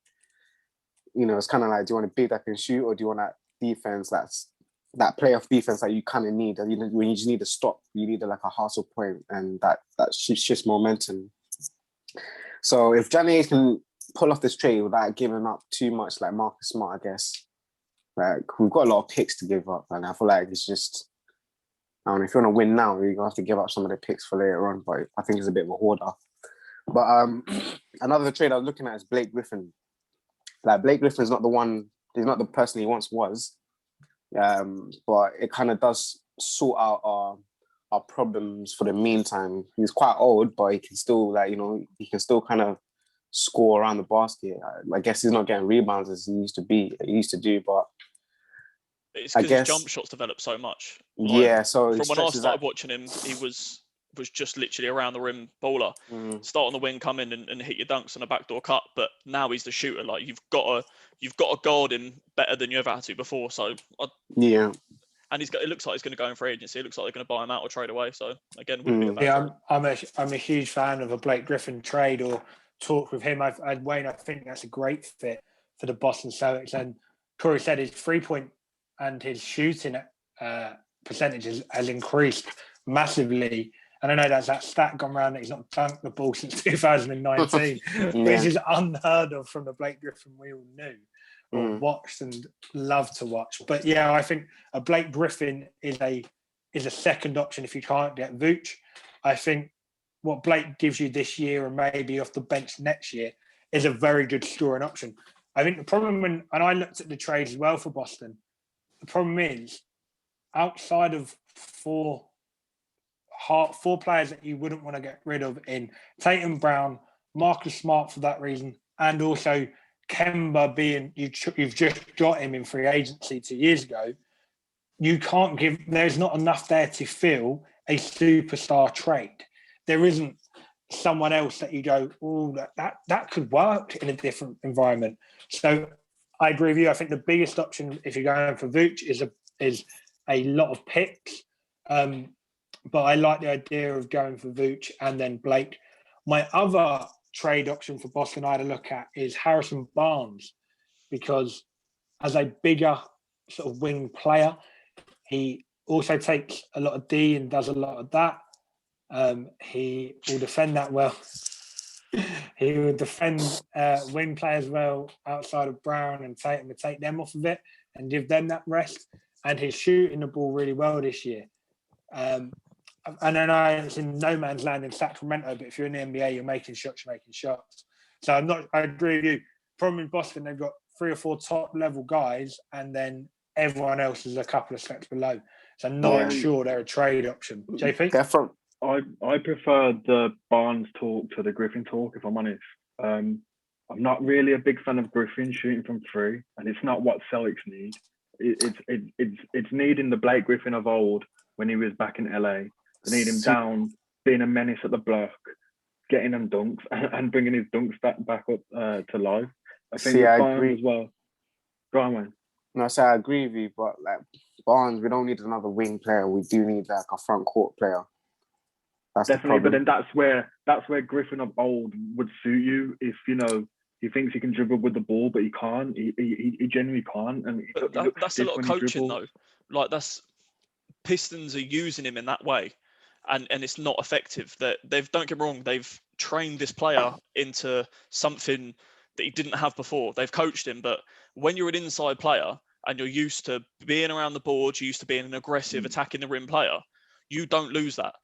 it's kind of like, do you want a big that can shoot, or do you want that defense that playoff defense that you kind of need? When you just need to stop, you need like a hustle point, and that shifts momentum. So if Danny Ainge can pull off this trade without giving up too much, like Marcus Smart, I guess. Like, we've got a lot of picks to give up, and I feel like it's just, I don't know, if you want to win now, you're going to have to give up some of the picks for later on, but I think it's a bit of a hoarder. But another trade I was looking at is Blake Griffin. Like, Blake Griffin's not the one, he's not the person he once was, but it kind of does sort out our problems for the meantime. He's quite old, but he can still, he can still kind of score around the basket. I guess he's not getting rebounds as he used to do, but it's because his jump shots developed so much. So from when I started watching him, he was was just literally around the rim baller. Start on the wing, come in and hit your dunks on a backdoor cut. But now he's the shooter. Like you've got to guard him better than you ever had to before. So and it looks like he's going to go in free agency. It looks like they're going to buy him out or trade away. So again, wouldn't be a bad trade. I'm a huge fan of a Blake Griffin trade or talk with him. Wayne, I think that's a great fit for the Boston Celtics. And Corey said his 3-point and his shooting percentage has increased massively. And I know that's that stat gone around that he's not dunked the ball since 2019, which is unheard of from the Blake Griffin we all knew or watched and love to watch. But yeah, I think a Blake Griffin is a second option if you can't get Vooch. I think what Blake gives you this year and maybe off the bench next year is a very good scoring option. I think the problem and I looked at the trades as well for Boston, the problem is outside of four players that you wouldn't want to get rid of in Tatum, Brown, Marcus Smart for that reason, and also Kemba being you've just got him in free agency 2 years ago. You can't give. There's not enough there to fill a superstar trade. There isn't someone else that you go, oh, that could work in a different environment. So I agree with you. I think the biggest option if you're going for Vooch is a lot of picks. But I like the idea of going for Vooch and then Blake. My other trade option for Boston I had to look at is Harrison Barnes, because as a bigger sort of wing player, he also takes a lot of D and does a lot of that. He will defend that well. He will defend wing players well outside of Brown and Tatum to take them off of it and give them that rest. And he's shooting the ball really well this year. And I know it's in no man's land in Sacramento, but if you're in the NBA, you're making shots. So I agree with you. Problem in Boston, they've got 3 or 4 top level guys, and then everyone else is a couple of steps below. So I'm not sure they're a trade option. JP? I prefer the Barnes talk to the Griffin talk, if I'm honest. I'm not really a big fan of Griffin shooting from 3, and it's not what Celtics need. It's needing the Blake Griffin of old when he was back in LA. They need him down, being a menace at the block, getting them dunks and bringing his dunks back up to life. I think I agree as well. Go on, man. No, I agree with you, but like Barnes, we don't need another wing player. We do need like a front court player. That's definitely, but then that's where Griffin of old would suit you. If he thinks he can dribble with the ball, but he can't. He genuinely can't, and that's a lot of coaching though. Like Pistons are using him in that way, and it's not effective. That don't get me wrong, they've trained this player into something that he didn't have before. They've coached him, but when you're an inside player and you're used to being around the board, you're used to being an aggressive, attacking the rim player, you don't lose that.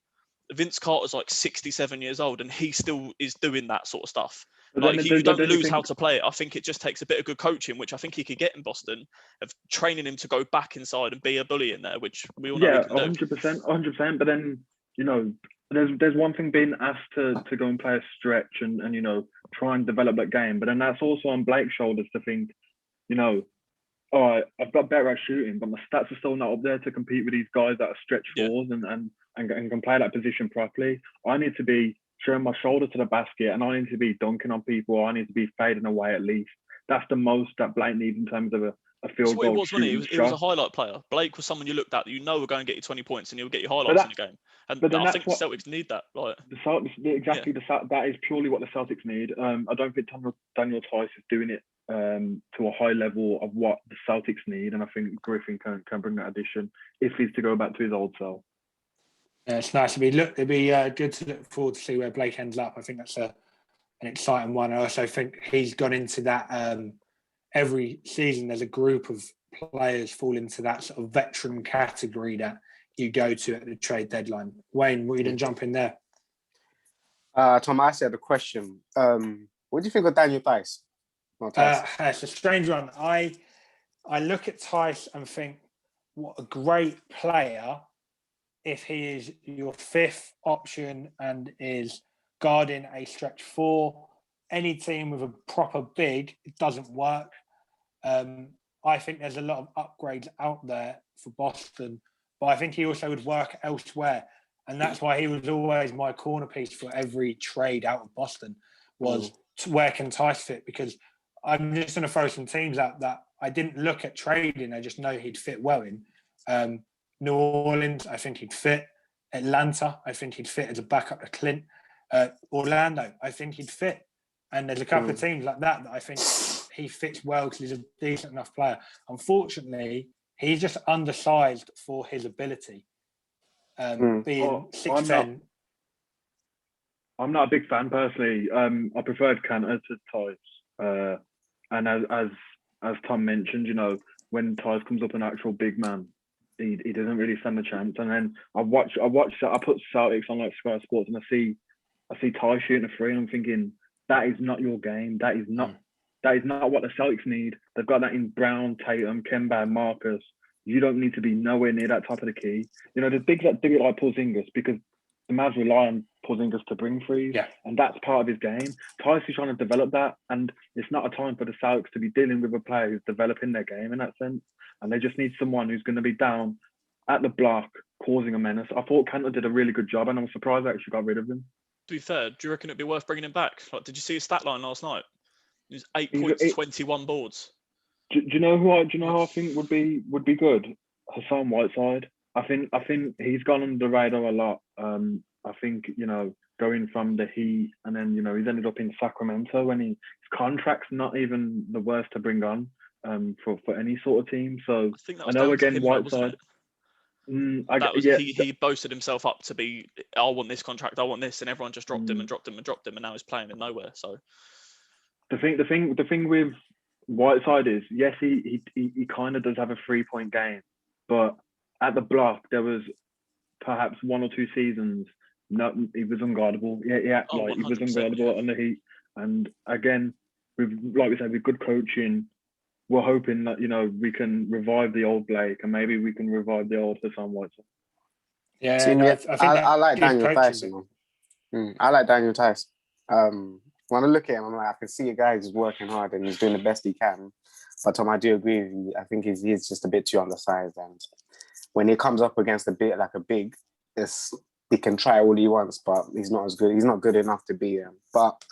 Vince Carter's like 67 years old and he still is doing that sort of stuff. You don't lose how to play it. I think it just takes a bit of good coaching, which I think he could get in Boston, of training him to go back inside and be a bully in there, which we all know he can do. 100%. But then, there's one thing being asked to go and play a stretch and try and develop that game. But then that's also on Blake's shoulders to think, all right, I've got better at shooting, but my stats are still not up there to compete with these guys that are stretch fours and can play that position properly. I need to be showing my shoulder to the basket, and I need to be dunking on people. I need to be fading away at least. That's the most that Blake needs in terms of a field goal. He was a highlight player. Blake was someone you looked at that will go and get you 20 points and he'll get you highlights in the game. And I think the Celtics need that. Like the Celtics, that is purely what the Celtics need. I don't think Daniel Tice is doing it to a high level of what the Celtics need, and I think Griffin can bring that addition if he's to go back to his old self. Yeah, it's nice to be. It'd be good to look forward to see where Blake ends up. I think that's an exciting one. I also think he's gone into that. Every season, there's a group of players fall into that sort of veteran category that you go to at the trade deadline. Wayne, what you didn't jump in there? Tom, I said a question. What do you think of Daniel Tice? It's a strange one. I look at Tice and think, what a great player if he is your 5th option and is guarding a stretch 4. Any team with a proper big, it doesn't work. I think there's a lot of upgrades out there for Boston, but I think he also would work elsewhere. And that's why he was always my corner piece for every trade out of Boston was where can Tice fit? Because I'm just going to throw some teams out that I didn't look at trading. I just know he'd fit well in. New Orleans, I think he'd fit. Atlanta, I think he'd fit as a backup to Clint. Orlando, I think he'd fit. And there's a couple of teams like that I think he fits well because he's a decent enough player. Unfortunately, he's just undersized for his ability. Being 6'10". I'm not a big fan personally. I preferred Cantor to Tice. And as Tom mentioned, you know, when Tice comes up an actual big man, he doesn't really stand a chance. And then I put Celtics on like Sky Sports, and I see Tice shooting a three, and I'm thinking that is not your game. That is not what the Celtics need. They've got that in Brown, Tatum, Kemba, Marcus. You don't need to be nowhere near that top of the key. You know, the bigs that do it like Porzingis, because the Mavs rely on Porzingis to bring threes, and that's part of his game. Tice is trying to develop that, and it's not a time for the Celtics to be dealing with a player who's developing their game in that sense. And they just need someone who's going to be down at the block, causing a menace. I thought Cantor did a really good job, and I'm surprised I actually got rid of him. To be fair, do you reckon it'd be worth bringing him back? Like, did you see his stat line last night? It was 8 points, 21 boards. Do you know who I think would be good? Hassan Whiteside. I think he's gone under the radar a lot. I think, you know, going from the Heat, and then, you know, he's ended up in Sacramento when his contract's not even the worst to bring on for any sort of team. So I know again Whiteside. He boasted himself up to be, I want this contract, I want this, and everyone just dropped him, and now he's playing in nowhere. So the thing with Whiteside is, yes, he kind of does have a 3-point game, but at the block there was perhaps 1 or 2 seasons. No, he was unguardable. He was unguardable on the Heat. And again, like we said, with good coaching, we're hoping that, you know, we can revive the old Blake, and maybe we can revive the old Hassan Whiteside. Yeah, I like Daniel Tice. I like Daniel Tice. When I look at him, I'm like, I can see a guy who's working hard and he's doing the best he can. But Tom, I do agree with you. I think he's just a bit too undersized, and when he comes up against a bit like a big, he can try all he wants, but he's not as good. He's not good enough to be him. But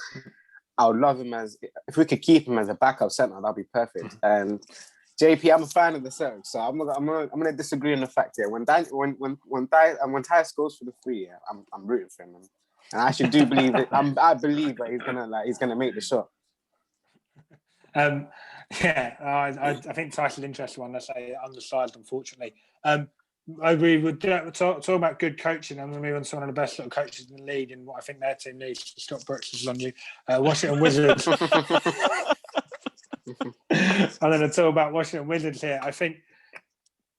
I would love him if we could keep him as a backup center, that'd be perfect. And JP, I'm a fan of the Celtics, so I'm gonna disagree on the fact here. When Tyus goes for the three, I'm rooting for him, and I actually do believe that I believe that he's gonna make the shot. I think Ty's an interesting one. I say undersized, unfortunately. I agree with talk about good coaching. I'm going to move on to one of the best little coaches in the league, and what I think their team needs. Scott Brooks is on you. Washington Wizards. I'm going to talk about Washington Wizards here. I think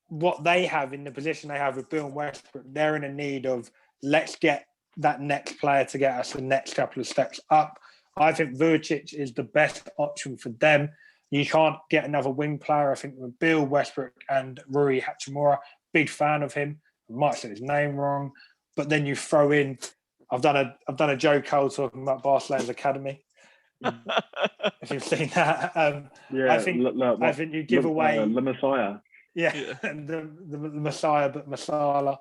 what they have in the position they have with Bill and Westbrook, they're in a need of, let's get that next player to get us the next couple of steps up. I think Vucic is the best option for them. You can't get another wing player. I think with Bill Westbrook and Rui Hachimura, big fan of him. I might have said his name wrong, but then you throw in. I've done a Joe Cole talking about Barcelona's academy. If you've seen that, I think you give away the Messiah. Yeah. the Messiah, but Masala.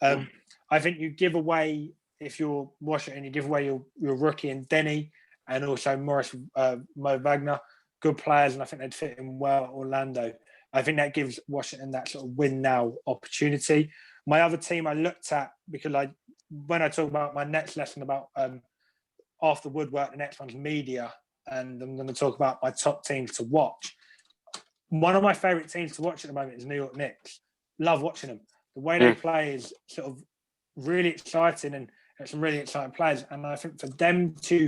I think you give away, if you're Washington, you give away your rookie and Denny, and also Morris Mo Wagner, good players, and I think they'd fit in well at Orlando. I think that gives Washington that sort of win now opportunity. My other team I looked at, because when I talk about my next lesson about after woodwork, the next one's media, and I'm going to talk about my top teams to watch. One of my favourite teams to watch at the moment is New York Knicks. Love watching them. The way they play is sort of really exciting, and some really exciting players. And I think for them to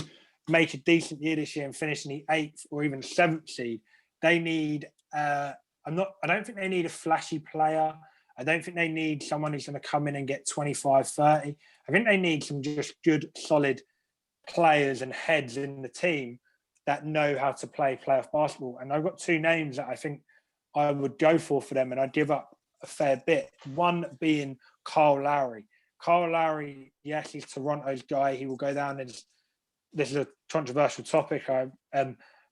make a decent year this year and finish in the 8th or even 7th seed, they need. I don't think they need a flashy player. I don't think they need someone who's going to come in and get 25, 30. I think they need some just good, solid players and heads in the team that know how to play playoff basketball. And I've got 2 names that I think I would go for them, and I'd give up a fair bit. One being Kyle Lowry. Kyle Lowry, yes, he's Toronto's guy. He will go down as, this is a controversial topic,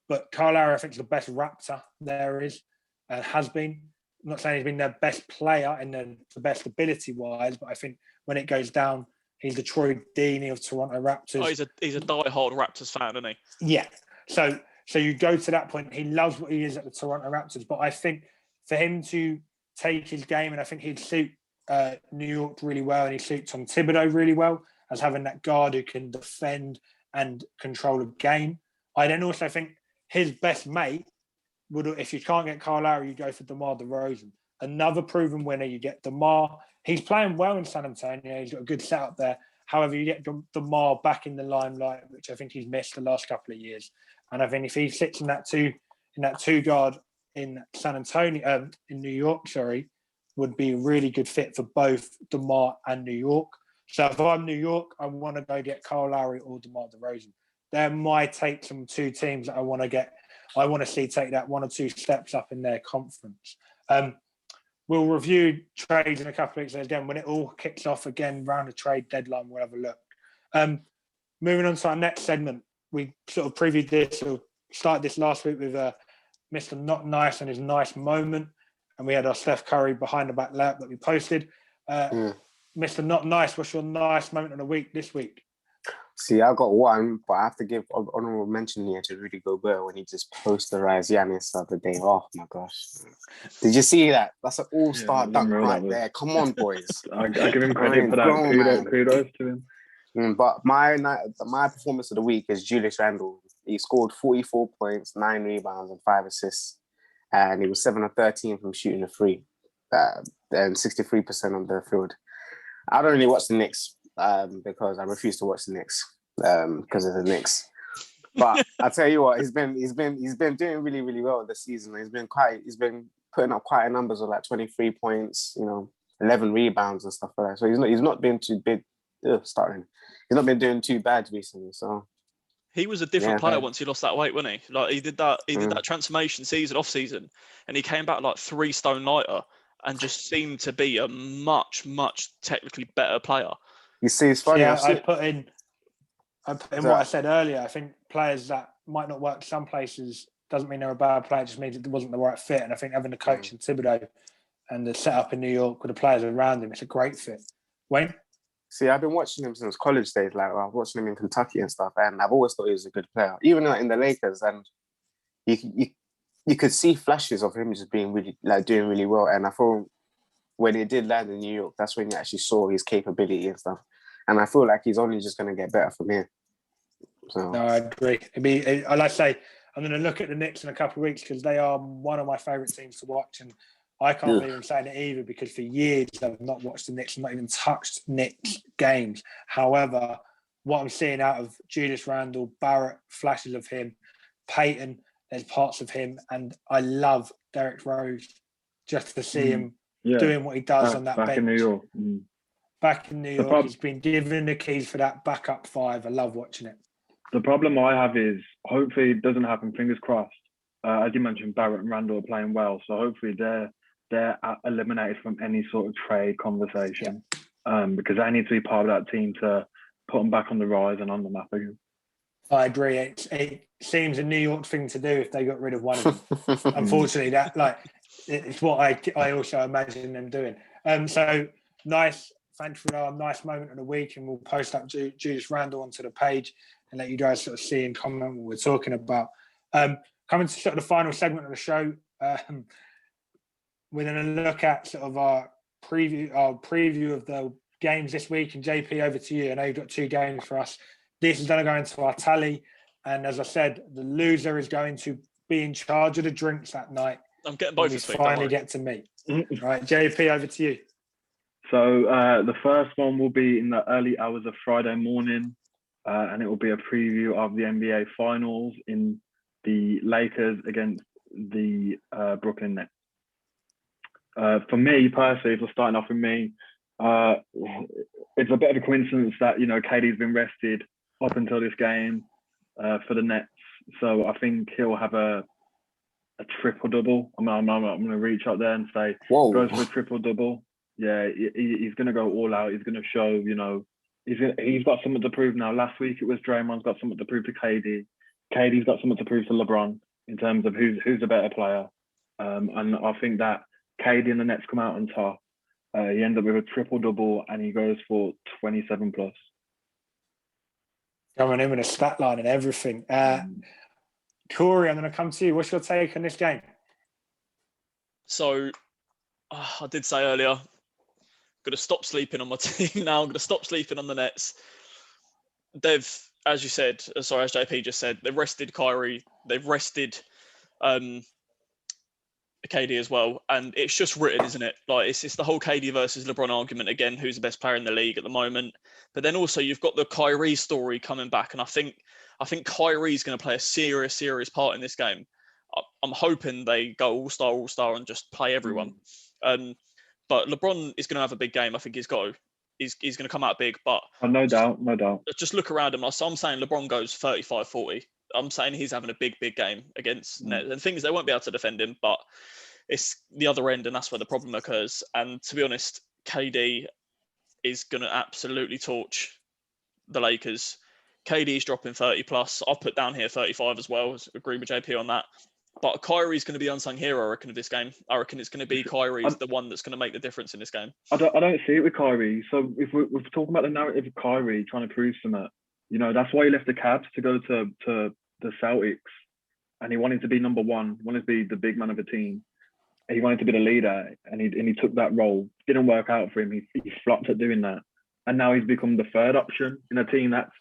but Kyle Lowry, I think, is the best Raptor there is. Has been. not saying he's been their best player and the best ability-wise, but I think when it goes down, he's the Troy Deeney of Toronto Raptors. Oh, he's a die-hard Raptors fan, isn't he? Yeah. So you go to that point, he loves what he is at the Toronto Raptors, but I think for him to take his game, and I think he'd suit New York really well, and he suits Tom Thibodeau really well as having that guard who can defend and control a game. I then also think his best mate would, if you can't get Kyle Lowry, you go for DeMar DeRozan. Another proven winner, you get DeMar. He's playing well in San Antonio. He's got a good setup there. However, you get DeMar back in the limelight, which I think he's missed the last couple of years. And I think if he sits in that two guard in San Antonio, in New York, would be a really good fit for both DeMar and New York. So if I'm New York, I want to go get Kyle Lowry or DeMar DeRozan. They're my takes on two teams that I want to get. I want to see take that one or two steps up in their conference. We'll review trades in a couple of weeks again when it all kicks off again around the trade deadline. We'll have a look. Moving on to our next segment, we sort of previewed this or started this last week with Mr. Not Nice and his nice moment, and we had our Steph Curry behind the back layup that we posted. Mr. Not Nice, what's your nice moment of the week this week? See, I got one, but I have to give honorable mention here to Rudy Gobert when he just posterized Giannis the other day. Oh my gosh. Did you see that? That's an all-star dunk right there. Come on, boys. I give him credit for that. Kudos to him. But my performance of the week is Julius Randle. He scored 44 points, 9 rebounds, and 5 assists. And he was 7 of 13 from shooting a free, and 63% on the field. I don't really watch the Knicks because I refuse to watch the Knicks because of the Knicks. But I tell you what, he's been doing really, really well this season. He's been putting up quite a numbers of like 23 points, 11 rebounds and stuff like that. So he's not been too big. He's not been doing too bad recently. So he was a different player once he lost that weight, wasn't he? Like he did that transformation season, off season, and he came back like 3 stone lighter and just seemed to be a much, much technically better player. You see, it's funny. Yeah, I put in what I said earlier. I think players that might not work some places doesn't mean they're a bad player. It just means it wasn't the right fit. And I think having the coach in Thibodeau and the setup in New York with the players around him, it's a great fit. Wayne? See, I've been watching him since college days. Like, I was watching him in Kentucky and stuff, and I've always thought he was a good player. Even in the Lakers, and you could see flashes of him just being really, like, doing really well. And I thought when he did land in New York, that's when you actually saw his capability and stuff. And I feel like he's only just going to get better from here. So. No, I agree. Like I say, I'm going to look at the Knicks in a couple of weeks because they are one of my favourite teams to watch. And I can't believe I'm saying it either because for years I've not watched the Knicks. I've not even touched Knicks games. However, what I'm seeing out of Julius Randle, Barrett, flashes of him, Peyton, there's parts of him. And I love Derrick Rose just to see him doing what he does on that bench. Back in New York. Back in New York, he's been given the keys for that backup 5. I love watching it. The problem I have is hopefully it doesn't happen. Fingers crossed. As you mentioned, Barrett and Randall are playing well, so hopefully they're eliminated from any sort of trade conversation because they need to be part of that team to put them back on the rise and on the map again. I agree. It seems a New York thing to do if they got rid of one of them. Unfortunately, it's what I also imagine them doing. So nice. Thanks for our nice moment of the week, and we'll post up Julius Randle onto the page and let you guys sort of see and comment what we're talking about. Coming to sort of the final segment of the show, we're going to look at sort of our preview of the games this week. And JP, over to you. I know you've got 2 games for us. This is going to go into our tally, and as I said, the loser is going to be in charge of the drinks that night. I'm getting both this week. Finally get to meet. All right, JP, over to you. So the first one will be in the early hours of Friday morning, and it will be a preview of the NBA Finals in the Lakers against the Brooklyn Nets. For me personally, if we're starting off with me, it's a bit of a coincidence that KD's been rested up until this game for the Nets, so I think he'll have a triple double. I'm going to reach up there and say goes for a triple double. Yeah, he's going to go all out. He's going to show, he's got something to prove now. Last week it was Draymond's got something to prove to KD. KD's got something to prove to LeBron in terms of who's a better player. And I think that KD and the Nets come out on top. He ends up with a triple-double and he goes for 27 plus. Coming in with a stat line and everything. Corey, I'm going to come to you. What's your take on this game? So, I did say earlier, I'm going to stop sleeping on my team now. I'm going to stop sleeping on the Nets. They've, as you said, as JP just said, they've rested Kyrie. They've rested KD as well. And it's just written, isn't it? Like, it's the whole KD versus LeBron argument again, who's the best player in the league at the moment. But then also you've got the Kyrie story coming back. And I think Kyrie's going to play a serious part in this game. I'm hoping they go all-star, and just play everyone. But LeBron is going to have a big game. I think he's going to come out big. But no doubt. Just look around him. So I'm saying LeBron goes 35-40. I'm saying he's having a big game against Nets. And things, they won't be able to defend him, but it's the other end, and that's where the problem occurs. And to be honest, KD is going to absolutely torch the Lakers. KD's dropping 30 plus. I've put down here 35 as well. Agree with JP on that. But Kyrie's going to be unsung hero, I reckon, of this game. I reckon it's going to be Kyrie's the one that's going to make the difference in this game. I don't see it with Kyrie. So if we're talking about the narrative of Kyrie trying to prove something, that's why he left the Cavs to go to the Celtics, and he wanted to be number one, wanted to be the big man of the team. He wanted to be the leader, and he took that role. Didn't work out for him. He flopped at doing that, and now he's become the third option in a team that's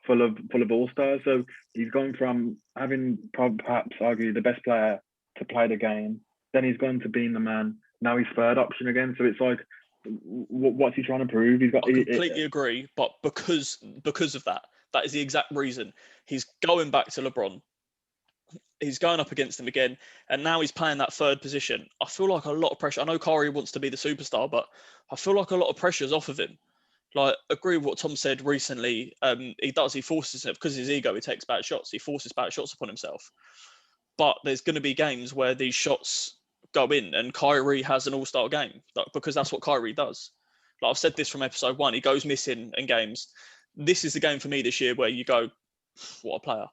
full of all-stars. So he's gone from having perhaps arguably the best player to play the game, then he's gone to being the man. Now he's third option again. So it's like, what's he trying to prove? I completely agree, but because of that is the exact reason. He's going back to LeBron. He's going up against him again, and now he's playing that third position. I feel like a lot of pressure. I know Kyrie wants to be the superstar, but I feel like a lot of pressure is off of him. Like, agree with what Tom said recently. He forces it because of his ego. He takes bad shots. He forces bad shots upon himself. But there's going to be games where these shots go in, and Kyrie has an all-star game, because that's what Kyrie does. Like, I've said this from episode 1. He goes missing in games. This is the game for me this year where you go, what a player.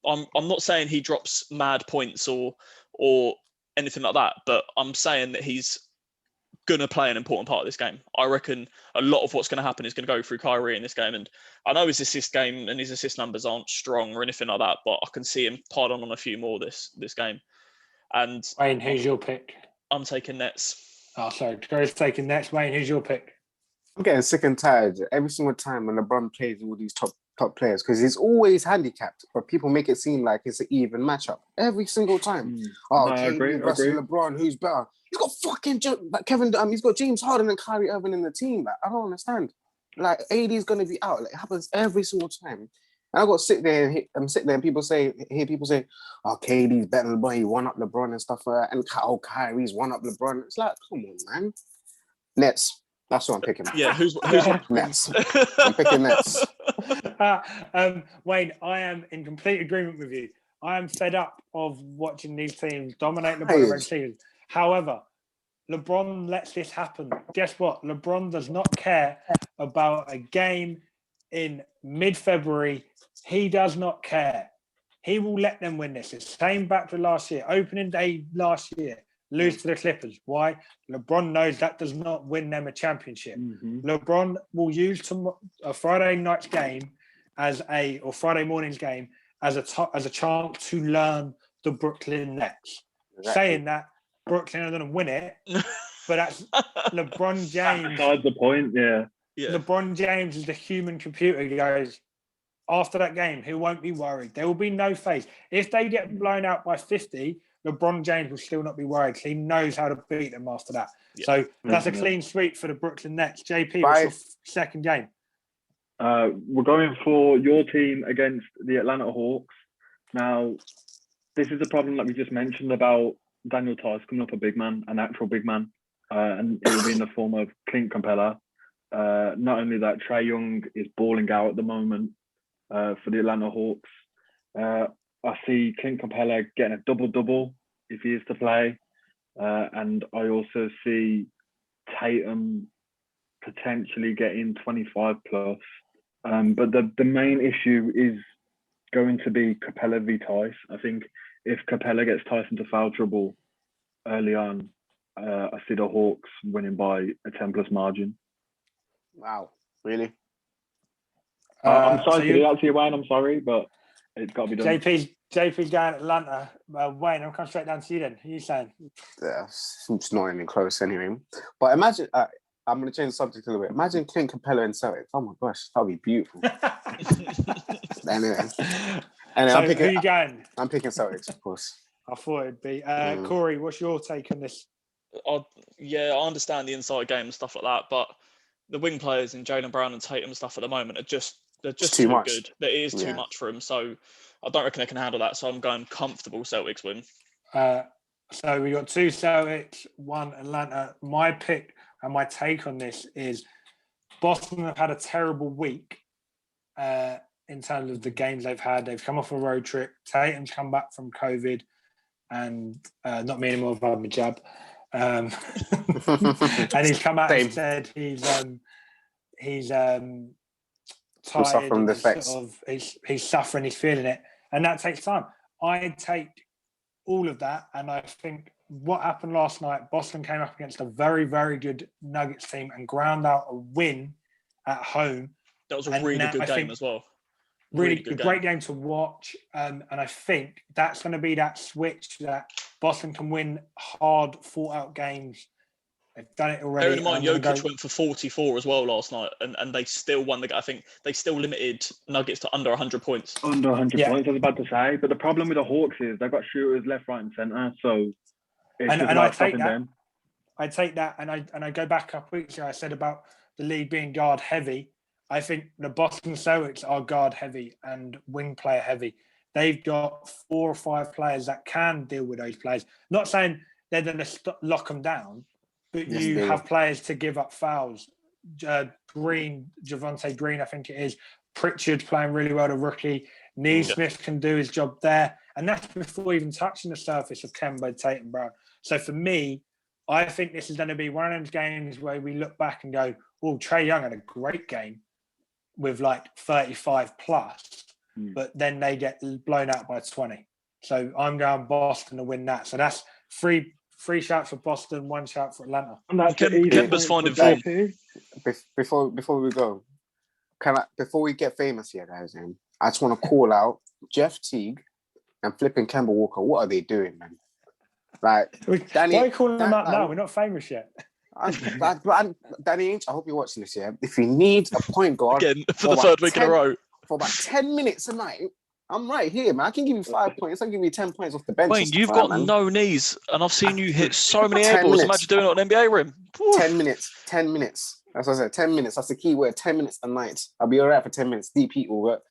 I'm not saying he drops mad points or anything like that, but I'm saying that he's going to play an important part of this game. I reckon a lot of what's going to happen is going to go through Kyrie in this game. And I know his assist game and his assist numbers aren't strong or anything like that, but I can see him pile on a few more this game. And Wayne, who's your pick? I'm taking Nets. Oh, sorry. Gary's taking Nets. Wayne, who's your pick? I'm getting sick and tired every single time when LeBron plays all these top players, because he's always handicapped, but people make it seem like it's an even matchup every single time. KD versus LeBron, who's better? He's got fucking Kevin. He's got James Harden and Kyrie Irving in the team. Like, I don't understand. Like, AD is gonna be out. Like, it happens every single time. And I got to sit there and people say, "Oh, KD's better than LeBron. He won up LeBron and stuff like that." And Kyrie's won up LeBron. It's like, come on, man. Nets. That's what I'm picking. Yeah, who's Nets? I'm picking Nets. Wayne, I am in complete agreement with you. I am fed up of watching these teams dominate LeBron and season. However, LeBron lets this happen. Guess what? LeBron does not care about a game in mid-February. He does not care. He will let them win this. It's the same back to last year. Opening day last year. Lose to the Clippers. Why? LeBron knows that does not win them a championship. LeBron will use a Friday night's game or Friday morning's game as a chance to learn the Brooklyn Nets. Exactly. Saying that Brooklyn are going to win it, but that's LeBron James. Besides the point, yeah. LeBron James is the human computer. He goes, after that game, he won't be worried. There will be no phase. If they get blown out by 50, LeBron James will still not be worried. He knows how to beat them after that. Yeah. So that's a clean sweep for the Brooklyn Nets. JP, what's your second game? We're going for your team against the Atlanta Hawks. Now, this is a problem that we just mentioned about Daniel Tice coming up a big man, an actual big man, and it will be in the form of Clint Capella. Not only that, Trae Young is balling out at the moment for the Atlanta Hawks. I see Clint Capella getting a double-double if he is to play. And I also see Tatum potentially getting 25 plus. But the main issue is going to be Capella v. Tice. I think if Capella gets Tice into foul trouble early on, I see the Hawks winning by a 10+ margin. Wow, really? I'm So sorry to do that to you, Wayne. I'm sorry, but it's got to be done. JP's going Atlanta. Wayne, I'll come straight down to you then. Who are you saying? Yeah, it's not even close anyway. But imagine, I'm going to change the subject a little bit. Imagine Clint Capella and Celtics. Oh my gosh, that would be beautiful. Anyway, so who are you going? I'm picking Celtics, of course. I thought it'd be. Corey, what's your take on this? I understand the inside game and stuff like that, but the wing players in Jaylen Brown and Tatum and stuff at the moment are just too much. good. It is too much for them. So I don't reckon they can handle that. So I'm going comfortable Celtics win. So we got 2 Celtics, 1 Atlanta. My pick and my take on this is Boston have had a terrible week in terms of the games they've had. They've come off a road trip. Tatum's come back from COVID and not me anymore, I've had my jab. And he's come out and said he's tired. Suffering the effects. He's suffering. He's feeling it, and that takes time. I take all of that, and I think what happened last night. Boston came up against a very, very good Nuggets team and ground out a win at home. That was a really good game as well. Really good, great game to watch, and I think that's going to be that switch that Boston can win hard, fought-out games. They've done it already. Bear in mind, Jokic went for 44 as well last night, and they still won the game. I think they still limited Nuggets to under 100 points. Under 100 points, I was about to say. But the problem with the Hawks is they've got shooters left, right, and centre. So it's just about stopping them. I take that, and I go back a couple weeks ago. I said about the league being guard heavy. I think the Boston Celtics are guard heavy and wing player heavy. They've got 4 or 5 players that can deal with those players. Not saying they're going to lock them down, but you have players to give up fouls. Javonte Green, I think it is. Pritchard playing really well, the rookie. Neesmith can do his job there. And that's before even touching the surface of Kemba, Tatum, Brown. So for me, I think this is going to be one of those games where we look back and go, oh, Trae Young had a great game with like 35 plus, but then they get blown out by 20. So I'm going Boston to win that. So that's 3 shots for Boston, 1 shot for Atlanta. Kemba's finding form. Before we go, before we get famous here, guys, I just want to call out Jeff Teague and flipping Kemba Walker. What are they doing, man? Like, Danny, why are you calling them out now? We're not famous yet. Danny Ainge, I hope you're watching this. Yeah, if you need a point guard again for the 3rd week in a row for about 10 minutes a night, I'm right here, man. I can give you 5 points. I can give you 10 points off the bench. Wayne, you've got no knees, and I've seen you hit so many air balls. Imagine doing it on an NBA rim. 10 minutes. 10 minutes. That's what I said. 10 minutes. That's the key word. 10 minutes a night. I'll be all right for 10 minutes. Deep heat will work.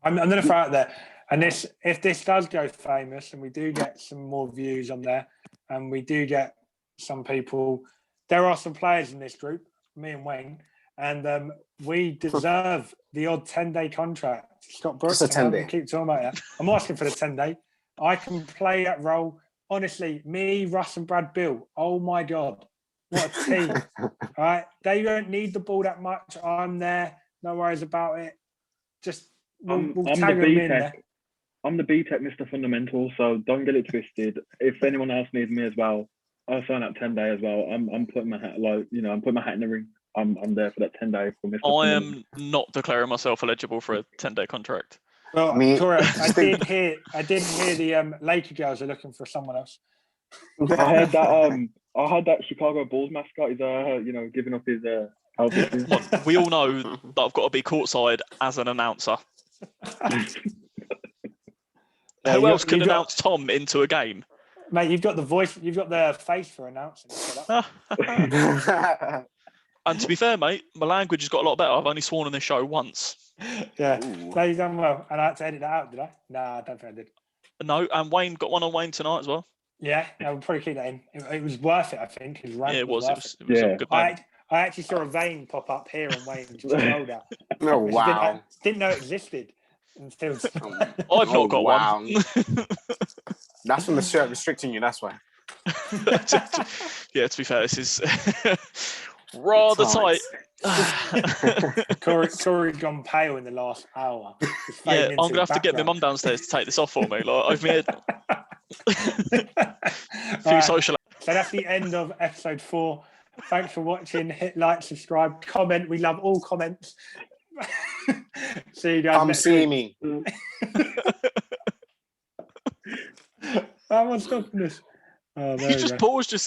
I'm going to throw out there. And if this does go famous and we do get some more views on there and we do get some people, there are some players in this group, me and Wayne, and we deserve the odd 10-day contract. Scott Brooks, just a 10-day. Keep talking about that. I'm asking for the 10-day. I can play that role. Honestly, me, Russ and Brad Bill, oh my God, what a team. All right, they don't need the ball that much. I'm there. No worries about it. Just we'll tag them in there. I'm the BTEC Mr. Fundamental, so don't get it twisted. If anyone else needs me as well, I'll sign up 10-day as well. I'm putting my hat, I'm putting my hat in the ring. I'm there for that 10-day for Mr. I am not declaring myself eligible for a 10-day contract. Well, Tora, I did hear the Laker girls are looking for someone else. I heard that Chicago Bulls mascot is giving up his outfit. We all know that I've got to be courtside as an announcer. Who else can announce Tom into a game? Mate, you've got the voice, you've got the face for announcing. And to be fair, mate, my language has got a lot better. I've only sworn on this show once. Yeah, no, you've done well. And I had to edit that out, did I? Nah, I don't think I did. No, and Wayne got one on Wayne tonight as well. Yeah, I'll probably keep that in. It was worth it, I think. His rant it was. It was a good man. I actually saw a vein pop up here on Wayne's shoulder. Oh, wow. Didn't know it existed until... I've not got one. That's from the shirt restricting you, that's why. Yeah, to be fair, this is rather tight. Corey's gone pale in the last hour. Yeah, I'm going to have to get my mum downstairs to take this off for me. Like, I've made a few social... So that's the end of episode 4. Thanks for watching. Hit like, subscribe, comment. We love all comments. See you guys Come next see week. me. I'm not stopping this. Oh, there You we just go. paused yourself.